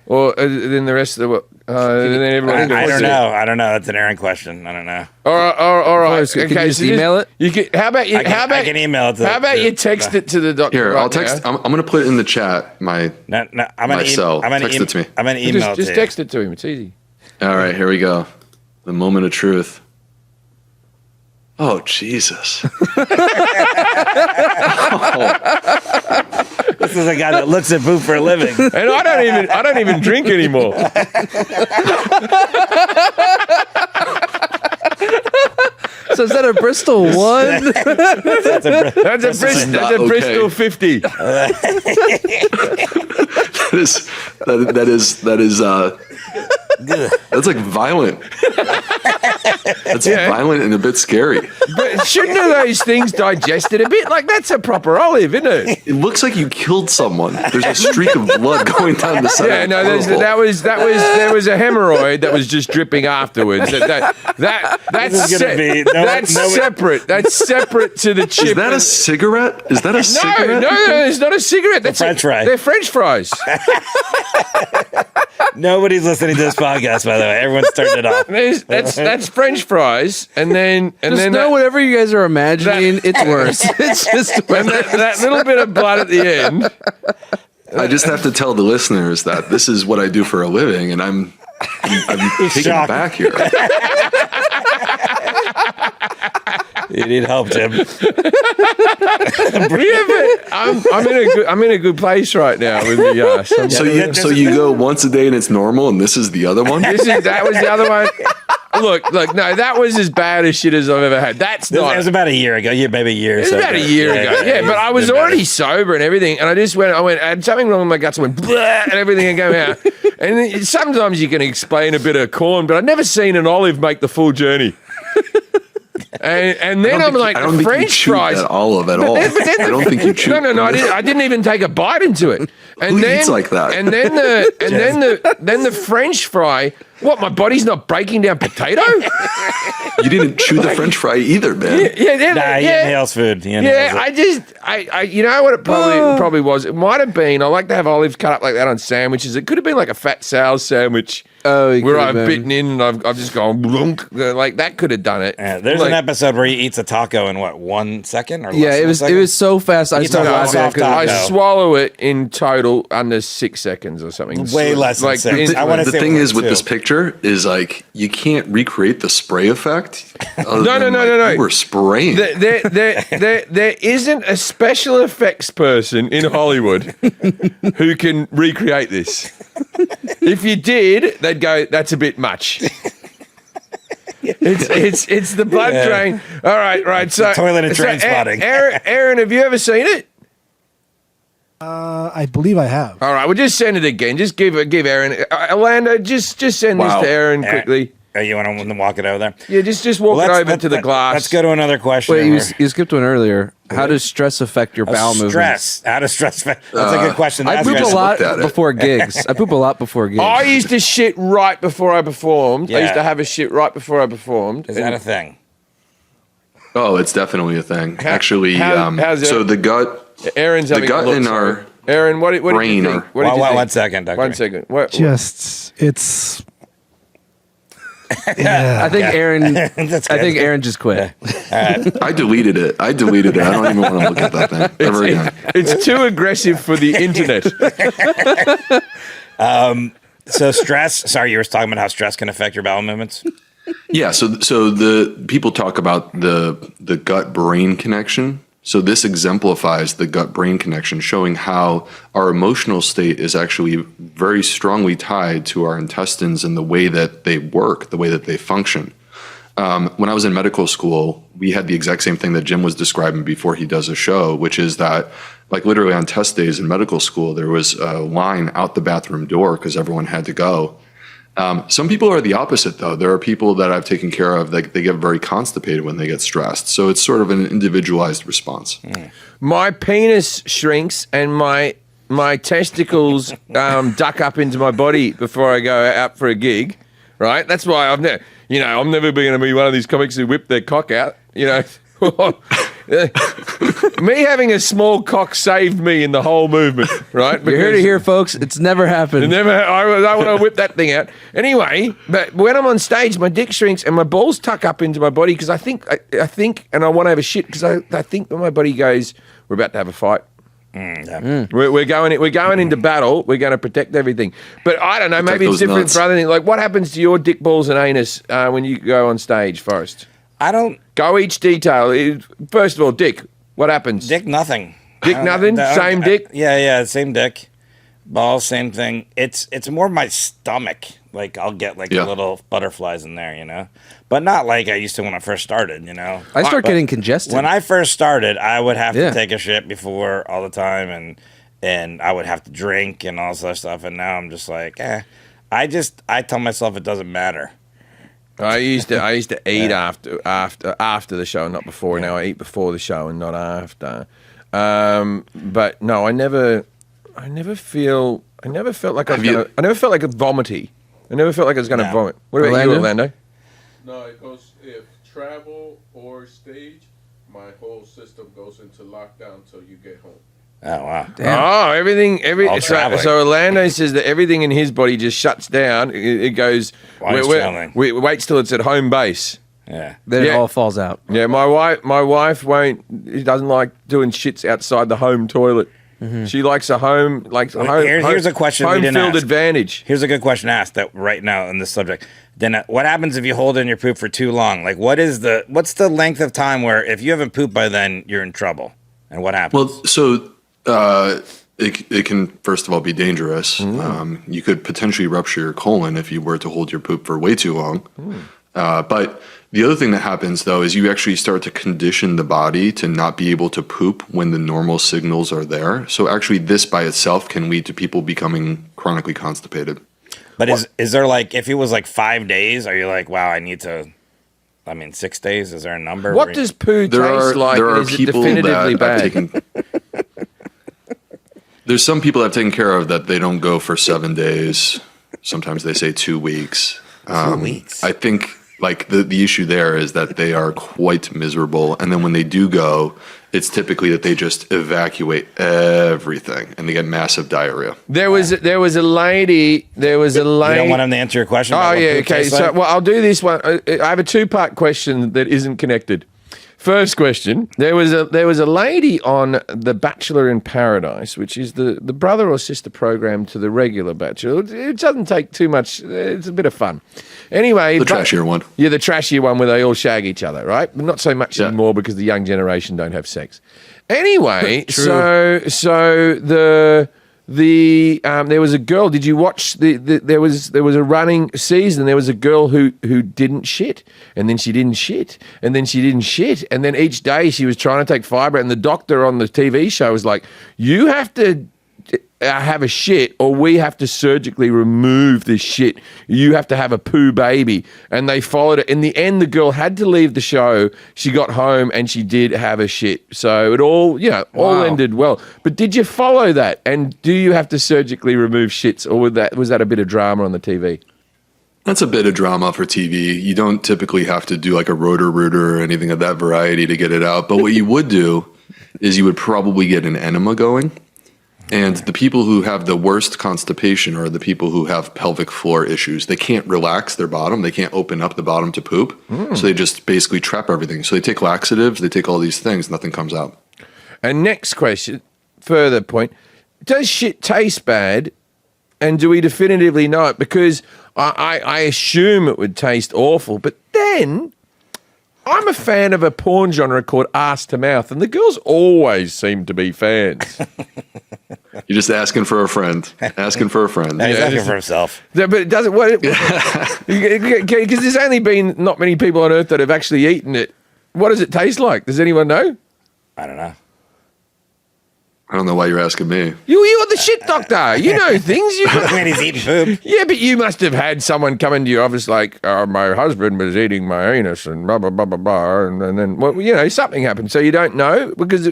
or then the rest of the? Then everybody
I
can
don't
see
know. I don't know. That's an Aaron question. I don't know.
All right.
Can you just email it?
You can. How about you?
I can email it.
How about you text it to the doctor?
Here,
right
I'll text.
now?
I'm going to put it in the chat.
No, I'm gonna
My cell. Text it to me.
I'm gonna email
Just
it to
text it to him. It's easy.
All right, here we go. The moment of truth. Oh, Jesus.
This is a guy that looks at poop for a living.
And I don't even drink anymore.
So is that a Bristol 1?
That's a Bristol 50.
That's like violent. That's violent and a bit scary.
But shouldn't those things digested a bit? Like that's a proper olive, isn't it?
It looks like you killed someone. There's a streak of blood going down the side.
Yeah, no, there was a hemorrhoid that was just dripping afterwards. That's separate. That's separate to the chip.
Is that a cigarette? Is that a cigarette?
No, it's not a cigarette. That's
French fry.
They're French fries.
Nobody's listening to this podcast, by the way. Everyone's turned it off.
That's French fries, and then
whatever you guys are imagining, it's worse. It's just
and that little bit of blood at the end.
I just have to tell the listeners that this is what I do for a living, and I'm taken
shocked.
aback here.
You need help, Jim.
I'm in a good place right now with the
So you go once a day and it's normal, and this is the other one.
that was the other one. Look, no, that was as bad as shit as I've ever had. That's not.
It was about a year ago. Maybe a year.
It was about a year ago. Yeah, but I was already sober and everything, and I had something wrong with my guts. I went blah, and everything had come out. And then sometimes you can explain a bit of corn, but I've never seen an olive make the full journey. And then I'm like,
I don't think
French
you
fries.
that olive at all. I don't think you chewed.
No. I didn't even take a bite into it. And
Who
then,
eats like that?
And then the French fry. What? My body's not breaking down potato?
You didn't chew the French fry either, man.
Nah, he inhales food. He inhales it.
I you know what it probably was? It might have been, I like to have olives cut up like that on sandwiches. It could have been like a fat sour sandwich.
Oh,
where I've bitten in and I've just gone blunk. Like that could have done it.
There's an episode where he eats a taco in what, 1 second or less
Yeah,
than
it
a
was
second?
so fast. I started
talking
laughing.
about soft taco.
I swallow it in total under 6 seconds or something.
Way less than
like
6.
in-
I want to
The
say
thing
it
is
was
with this
2.
picture is like you can't recreate the spray effect.
No.
You were spraying.
There isn't a special effects person in Hollywood who can recreate this. If you did, they'd go, that's a bit much. It's the blood drain. All right. So
toilet and train spotting.
Aaron, have you ever seen it?
I believe I have.
All right, we'll just send it again. Just give Aaron. Orlando, just send this to Aaron quickly.
You want to walk it over there?
Yeah, just walk it over to the glass.
Let's go to another question.
Wait, you skipped one earlier. How does stress affect your bowel movements?
Stress. How does stress affect? That's a good question. to
I
ask
poop
guys.
a lot
looked at it.
before gigs. I poop a lot before gigs.
I used to shit right before I performed. I used
Yeah.
to have a shit right before I performed.
Is that a thing?
Oh, it's definitely a thing. Actually,
how's it-
so the gut,
Aaron's
the
having
gut
a look,
in
sorry.
our
Aaron, what did you
brain
think?
or-
What did you think?
1 second, Dr.
1 second. What,
It's.
I think Aaron.
That's
I
good.
think Aaron just quit.
I deleted it. I don't even want to look at that thing ever again.
it's too aggressive for the internet.
So stress. Sorry, you were talking about how stress can affect your bowel movements.
Yeah, so the people talk about the gut brain connection. So this exemplifies the gut brain connection, showing how our emotional state is actually very strongly tied to our intestines and the way that they work, the way that they function. When I was in medical school, we had the exact same thing that Jim was describing before he does a show, which is that, like, literally on test days in medical school, there was a line out the bathroom door because everyone had to go. Some people are the opposite, though. There are people that I've taken care of that they get very constipated when they get stressed. So it's sort of an individualized response.
My penis shrinks and my testicles duck up into my body before I go out for a gig. Right? That's why I'm never going to be one of these comics who whip their cock out. Me having a small cock saved me in the whole movement, right?
You're here to hear, folks. It's never happened.
I want to whip that thing out. Anyway, but when I'm on stage, my dick shrinks and my balls tuck up into my body because I think, and I want to have a shit because I think that my body goes, we're about to have a fight. We're going into battle. We're going to protect everything. But I don't know. Maybe it's
those
different
nuts.
for other things. Like, what happens to your dick, balls, and anus when you go on stage, Forrest?
I don't.
Go each detail. First of all, dick. What happens?
Dick, nothing.
Dick, nothing. Same dick.
Yeah, same dick. Balls, same thing. It's more my stomach. Like I'll get like little butterflies in there, but not like I used to when I first started.
I start getting congested.
When I first started, I would have to take a shit before all the time, and I would have to drink and all this other stuff. And now I'm just like, I tell myself it doesn't matter.
I used to eat after the show, not before. Now I eat before the show and not after. But no, I never felt like I never felt like a vomity. I never felt like I was going to vomit. What about you, Orlando?
No, it goes if travel or stage, my whole system goes into lockdown till you get home.
Oh wow!
Damn.
Oh, everything.
All traveling.
So Orlando says that everything in his body just shuts down. It goes.
traveling.
Waits till it's at home base.
Yeah.
Then it all falls out.
Yeah, my wife won't. She doesn't like doing shits outside the home toilet. She likes a home,
Here's a question we didn't
home-field
ask.
advantage.
Here's a good question to ask that right now in this subject. Then what happens if you hold in your poop for too long? Like, what's the length of time where if you haven't pooped by then, you're in trouble? And what happens?
Well, so it can, first of all, be dangerous. You could potentially rupture your colon if you were to hold your poop for way too long. But the other thing that happens, though, is you actually start to condition the body to not be able to poop when the normal signals are there. So actually, this by itself can lead to people becoming chronically constipated.
But is there like, if it was like 5 days, are you like, wow, I need to, 6 days? Is there a number?
What does poo
There
taste like?
are
Is it
people
definitively
that
bad?
have taken. There's some people I've taken care of that they don't go for 7 days. Sometimes they say 2 weeks.
2 weeks.
I think like the issue there is that they are quite miserable. And then when they do go, it's typically that they just evacuate everything and they get massive diarrhea.
There was a lady.
You don't want him to answer your question?
Oh,
about what
yeah,
poop
okay.
tastes
So,
like?
well, I'll do this one. I have a two-part question that isn't connected. First question: there was a lady on The Bachelor in Paradise, which is the brother or sister program to the regular Bachelor. It doesn't take too much. It's a bit of fun. Anyway,
The trashier one.
Yeah, the trashier one where they all shag each other, right? But not so much anymore because the young generation don't have sex. Anyway, so there was a girl. Did you watch there was a running season. There was a girl who didn't shit, and then she didn't shit, and then she didn't shit, and then each day she was trying to take fibre, and the doctor on the TV show was like, "You have to have a shit, or we have to surgically remove this shit. You have to have a poo baby." And they followed it. In the end, the girl had to leave the show. She got home and she did have a shit. So it all, all ended well. But did you follow that? And do you have to surgically remove shits, or was that a bit of drama on the TV?
That's a bit of drama for TV. You don't typically have to do like a rotor-rooter or anything of that variety to get it out. But what you would do is you would probably get an enema going. And the people who have the worst constipation are the people who have pelvic floor issues. They can't relax their bottom. They can't open up the bottom to poop. So they just basically trap everything. So they take laxatives. They take all these things. Nothing comes out.
And next question, further point, does shit taste bad? And do we definitively know it? Because I assume it would taste awful. But then I'm a fan of a porn genre called ass to mouth, and the girls always seem to be fans.
You're just asking for a friend. Asking for a friend.
He's asking for himself.
But it doesn't. Because there's only been not many people on Earth that have actually eaten it. What does it taste like? Does anyone know?
I don't know.
I don't know why you're asking me.
You're the shit doctor. You know things.
I mean, he's eating poop.
Yeah, but you must have had someone come into your office like, my husband was eating my anus and blah, blah, blah, blah, blah. And then, something happened. So you don't know? Because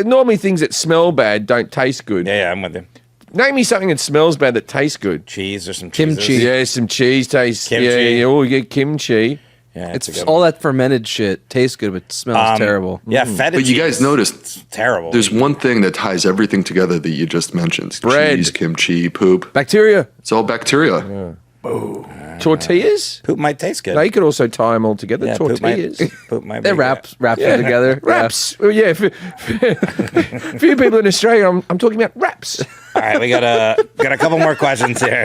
normally things that smell bad don't taste good.
Yeah, I'm with you.
Name me something that smells bad that tastes good.
Cheese or some
Kimchi.
cheeses.
Yeah, some cheese tastes.
Kimchi.
Yeah, you get kimchi.
Yeah,
It's all that fermented shit tastes good, but smells terrible.
Yeah, feta
But
cheese.
you guys noticed
It's terrible.
there's one thing that ties everything together that you just mentioned.
Bread.
Cheese, kimchi, poop.
Bacteria.
It's all bacteria.
Tortillas.
poop might taste good.
They could also tie them all together.
yeah,
Tortillas.
Poop might be
They wrap them together.
Wraps. Well, yeah, for few people in Australia, I'm talking about wraps.
All right, we got a couple more questions here.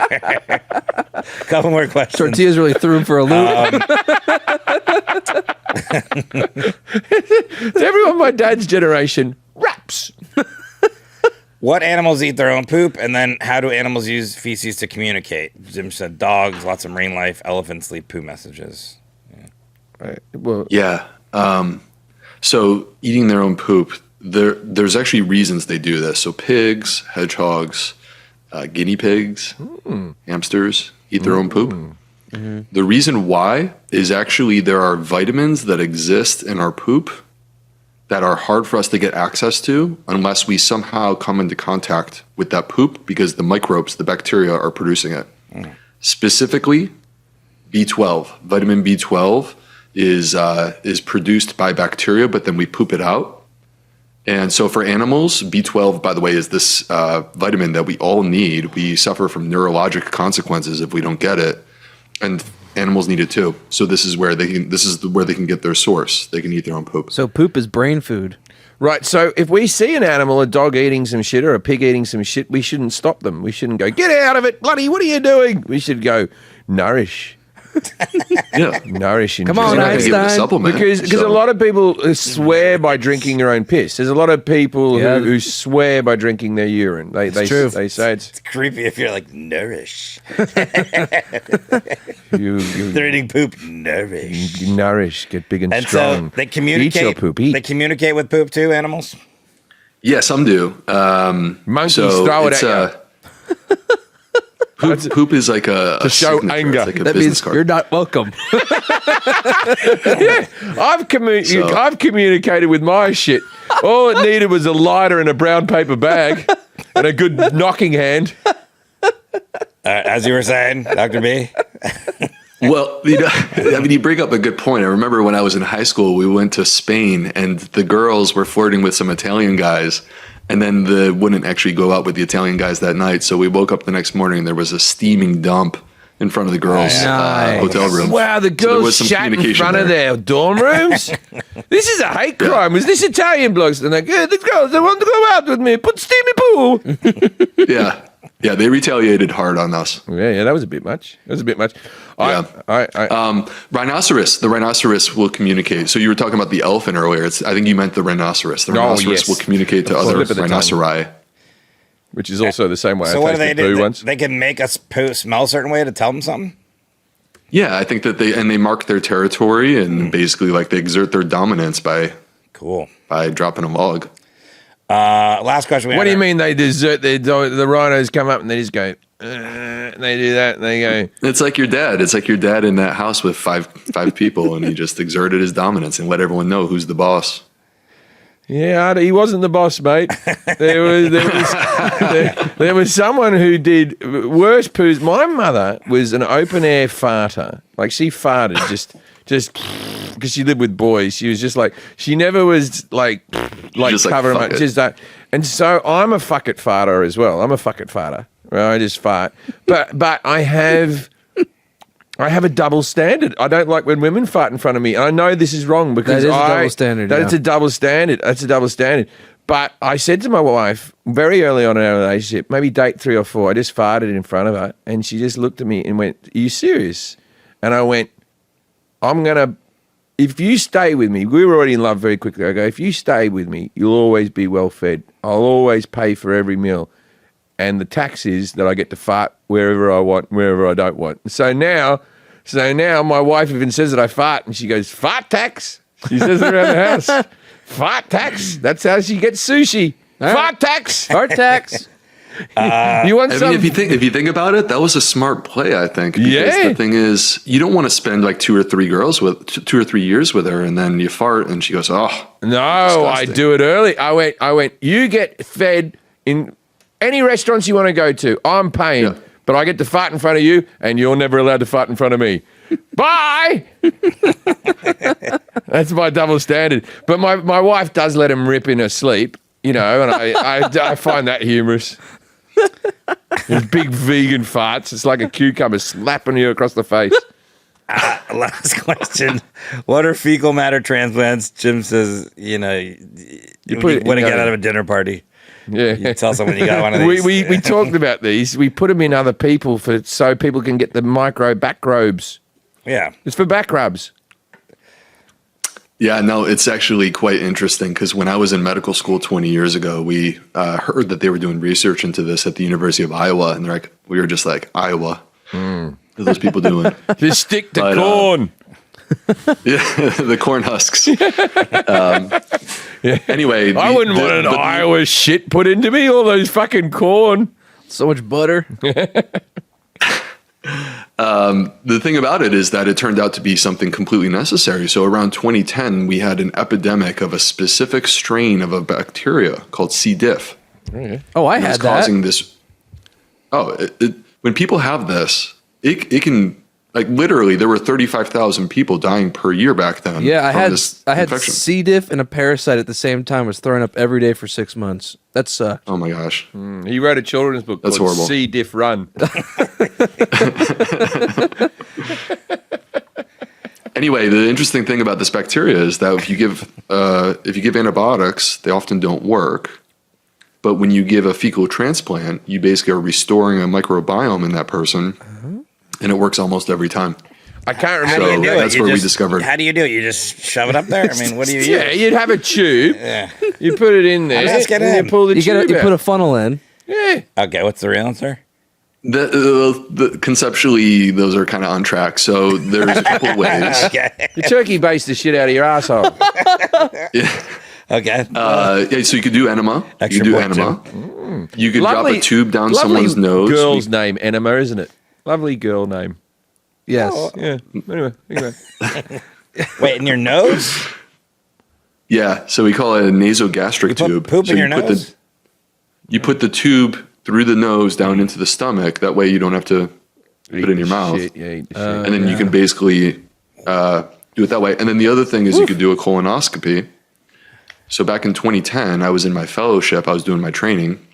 Couple more questions.
Tortillas really threw him for a loop.
To everyone my dad's generation, wraps.
What animals eat their own poop, and then how do animals use feces to communicate? Jim said dogs, lots of marine life, elephants leave poo messages.
Right. Well,
Yeah. So eating their own poop, there's actually reasons they do this. So pigs, hedgehogs, guinea pigs, hamsters eat their own poop. Mm-hmm. The reason why is actually there are vitamins that exist in our poop that are hard for us to get access to unless we somehow come into contact with that poop because the microbes, the bacteria are producing it. Specifically, B12. Vitamin B12 is produced by bacteria, but then we poop it out. And so for animals, B12, by the way, is this vitamin that we all need. We suffer from neurologic consequences if we don't get it. And animals need it too. So this is where they can get their source. They can eat their own poop.
So poop is brain food.
right. So if we see an animal, a dog eating some shit or a pig eating some shit, we shouldn't stop them. We shouldn't go, get out of it, bloody, what are you doing? We should go, nourish.
Yeah.
Nourish. And
Come on,
You're not gonna give it a
Einstein.
supplement.
Because
so-
a lot of people swear by drinking their own piss. There's a lot of people
Yeah.
who swear by drinking their urine. They
true.
They say it's
Creepy if you're like, nourish.
you
They're eating poop, nourish.
nourish, get big and,
And
strong.
so they communicate.
Eat your poop. Eat.
They communicate with poop too, animals?
Yeah, some do.
Monkeys
so
throw it
it's,
at you.
Poop is like a
show
signature.
anger.
It's like a
That
business
means
card.
you're not welcome.
I've communicated with my shit. All it needed was a lighter and a brown paper bag. and a good knocking hand.
As you were saying, Dr. B.
Well, you bring up a good point. I remember when I was in high school, we went to Spain, and the girls were flirting with some Italian guys, and then they wouldn't actually go out with the Italian guys that night. So we woke up the next morning, there was a steaming dump in front of the girls' hotel room.
Wow, the girls shat in front of their dorm rooms? This is a hate crime. Was this Italian blokes? They're like, yeah, the girls, they want to go out with me. Put steamy pool.
Yeah, they retaliated hard on us.
Yeah, that was a bit much.
Rhinoceros. The rhinoceros will communicate. So you were talking about the elephant earlier. I think you meant the rhinoceros. The rhinoceros will communicate to other rhinoceri.
Which is also the same way
So
I
what do they
tasted poo
do?
once.
They can make us poo smell a certain way to tell them something?
Yeah, I think that they mark their territory and basically like they exert their dominance by dropping a log.
Last question.
What do you mean they desert the rhinos come up and they just go, and they do that and they go.
It's like your dad. It's like your dad in that house with five people and he just exerted his dominance and let everyone know who's the boss.
Yeah, he wasn't the boss, mate. There was someone who did worse poos. My mother was an open air farter. Like she farted just because she lived with boys. She was just like she never was like covering up. Just that. And so I'm a fuck it farter as well. I'm a fuck it farter. Right? I just fart. But I have a double standard. I don't like when women fart in front of me. And I know this is wrong because
that is a double standard.
It's a double standard. That's a double standard. But I said to my wife very early on in our relationship, maybe date 3 or 4, I just farted in front of her and she just looked at me and went, "Are you serious?" And I went, if you stay with me, we were already in love very quickly. I go, if you stay with me, you'll always be well fed. I'll always pay for every meal. And the tax is that I get to fart wherever I want, wherever I don't want. So now my wife even says that I fart, and she goes, "Fart tax." She says it around the house. Fart tax. That's how she gets sushi. Right. Fart tax.
Fart tax.
You want some?
If you think about it, that was a smart play, I think. Because
Yeah.
the thing is, you don't want to spend like 2 or 3 years with her, and then you fart, and she goes, "Oh,
no,
disgusting."
I do it early. I went. You get fed in any restaurants you want to go to. I'm paying.
Yeah.
But I get to fart in front of you, and you're never allowed to fart in front of me. Bye! That's my double standard. But my wife does let him rip in her sleep, and I find that humorous. His big vegan farts. It's like a cucumber slapping you across the face.
Last question. What are fecal matter transplants? Jim says, you want to get out of a dinner party.
Yeah.
You tell someone you got one of these.
We talked about these. We put them in other people so people can get the micro back robes.
Yeah.
It's for back rubs.
Yeah, no, it's actually quite interesting because when I was in medical school 20 years ago, we heard that they were doing research into this at the University of Iowa, and we were just like, Iowa, what are those people doing?
Just stick to corn.
Yeah, the corn husks. Anyway,
I wouldn't want an Iowa shit put into me. All those fucking corn.
So much butter.
The thing about it is that it turned out to be something completely necessary. So around 2010, we had an epidemic of a specific strain of a bacteria called C. diff.
Oh, I had that.
Causing this. When people have this, it can. Like literally, there were 35,000 people dying per year back then.
Yeah, I had
infection.
C. diff and a parasite at the same time. I was throwing up every day for 6 months. That sucked.
Oh my gosh.
He wrote a children's book
That's
called
horrible.
C. Diff Run.
Anyway, the interesting thing about this bacteria is that if you give antibiotics, they often don't work. But when you give a fecal transplant, you basically are restoring a microbiome in that person, and it works almost every time.
I can't remember.
So that's where we discovered.
How do you do it? You just shove it up there? I mean, what do you use?
Yeah, you'd have a tube.
Yeah.
You put it in there.
How does that get
and
in?
You pull the
You
tube out.
put a funnel in.
Yeah.
Okay, what's the real answer?
Conceptually, those are kind of on track. So there's a couple ways.
Okay.
The turkey bastes the shit out of your asshole.
Yeah.
Okay.
So you could do enema.
Extra
You could do
point,
enema. You could drop a tube down someone's nose.
Girl's name, Enema, isn't it? Lovely girl name.
Yes.
Yeah. Anyway.
Wait, in your nose?
Yeah, so we call it a nasogastric
You put
tube.
poop
so
in your
you put
nose?
You put the tube through the nose down into the stomach. That way you don't have to put it in your mouth.
Shit, yeah, eat the shit.
And then you can basically do it that way. And then the other thing is you could do a colonoscopy. So back in 2010, I was in my fellowship. I was doing my training.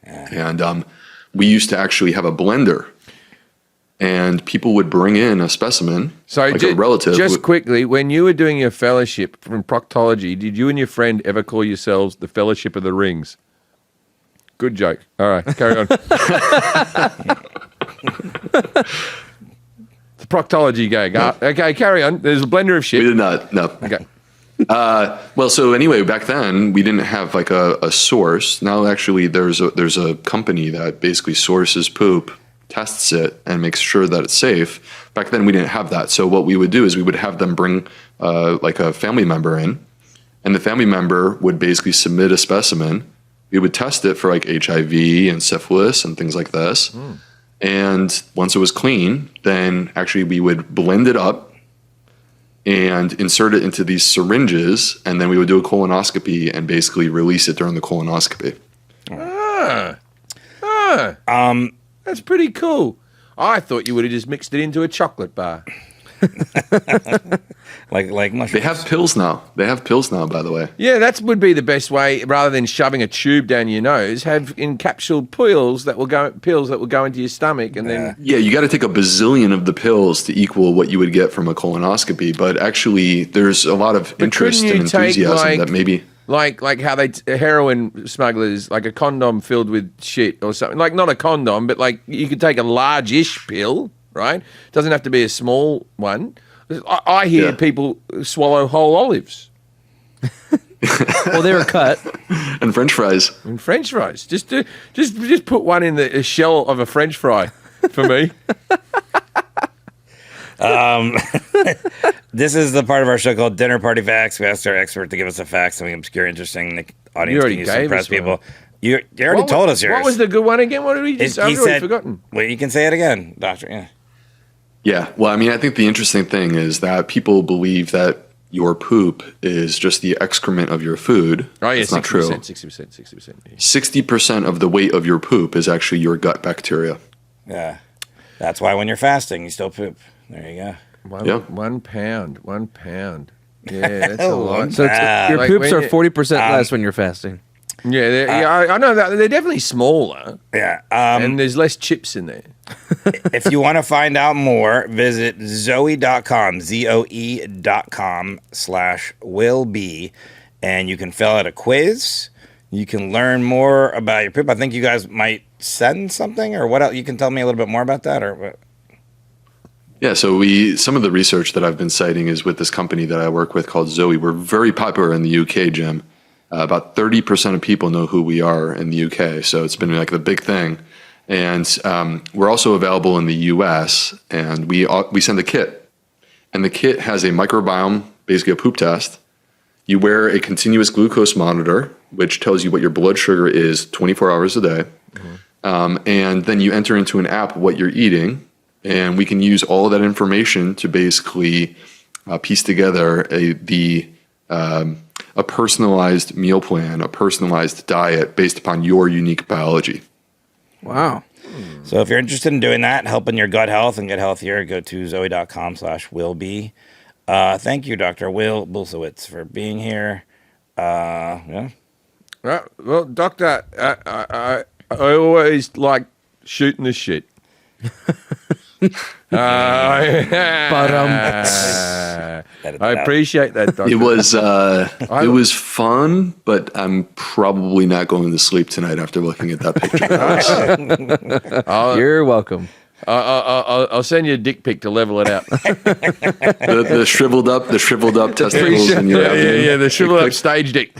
And we used to actually have a blender. And people would bring in a specimen,
So
like a relative.
just quickly, when you were doing your fellowship from proctology, did you and your friend ever call yourselves the Fellowship of the Rings? Good joke. All right, carry on. The proctology gang. Okay, carry on. There's a blender of shit.
We did not, no.
Okay.
Well, so anyway, back then we didn't have like a source. Now actually there's a company that basically sources poop, tests it, and makes sure that it's safe. Back then we didn't have that. So what we would do is we would have them bring like a family member in, and the family member would basically submit a specimen. We would test it for like HIV and syphilis and things like this. And once it was clean, then actually we would blend it up and insert it into these syringes, and then we would do a colonoscopy and basically release it during the colonoscopy.
That's pretty cool. I thought you would have just mixed it into a chocolate bar.
like mushrooms.
They have pills now. They have pills now, by the way.
Yeah, that would be the best way. Rather than shoving a tube down your nose, have encapsulated pills that will go into your stomach, and then
Yeah, you got to take a bazillion of the pills to equal what you would get from a colonoscopy. But actually, there's a lot of interest
couldn't
and
you take,
enthusiasm that maybe.
like how heroin smugglers, like a condom filled with shit or something. Like not a condom, but like you could take a large-ish pill, right? Doesn't have to be a small one. I hear people swallow whole olives.
Well, they were cut.
And French fries.
And French fries. Just put one in the shell of a French fry for me.
This is the part of our show called Dinner Party Facts. We asked our expert to give us a fact, something obscure, interesting. The audience
already
can use to
gave
impress
us one.
people. You already told us yours.
What was the good one again? What did we just? I've already forgotten.
Well, you can say it again, Doctor. Yeah.
Yeah. Well, I mean, I think the interesting thing is that people believe that your poop is just the excrement of your food.
Oh, yeah,
it's not true.
60%.
60% of the weight of your poop is actually your gut bacteria.
Yeah. That's why when you're fasting, you still poop. There you go.
1 pound. 1 pound. Yeah, that's a lot.
So your
Like
poops
when
are 40% less when you're fasting.
Yeah, I know that they're definitely smaller.
Yeah.
And there's less chips in there.
If you want to find out more, visit zoe.com, zoe.com/willbe, and you can fill out a quiz. You can learn more about your poop. I think you guys might send something, or what else? You can tell me a little bit more about that, or what?
Yeah, so some of the research that I've been citing is with this company that I work with called Zoe. We're very popular in the UK, Jim. About 30% of people know who we are in the UK, so it's been like the big thing. And we're also available in the US, and we send a kit. And the kit has a microbiome, basically a poop test. You wear a continuous glucose monitor, which tells you what your blood sugar is 24 hours a day. And then you enter into an app what you're eating, and we can use all of that information to basically piece together a personalized meal plan, a personalized diet based upon your unique biology.
Wow.
So if you're interested in doing that, helping your gut health and get healthier, go to zoe.com/willbe. Thank you, Dr. Will Bulsiewicz, for being here. Yeah.
Well, Doctor, I always like shooting the shit. I appreciate that, Doctor.
It was fun, but I'm probably not going to sleep tonight after looking at that picture.
You're welcome.
I'll send you a dick pic to level it out.
the shriveled up testicles in your abdomen.
Yeah, the shriveled up stage dick.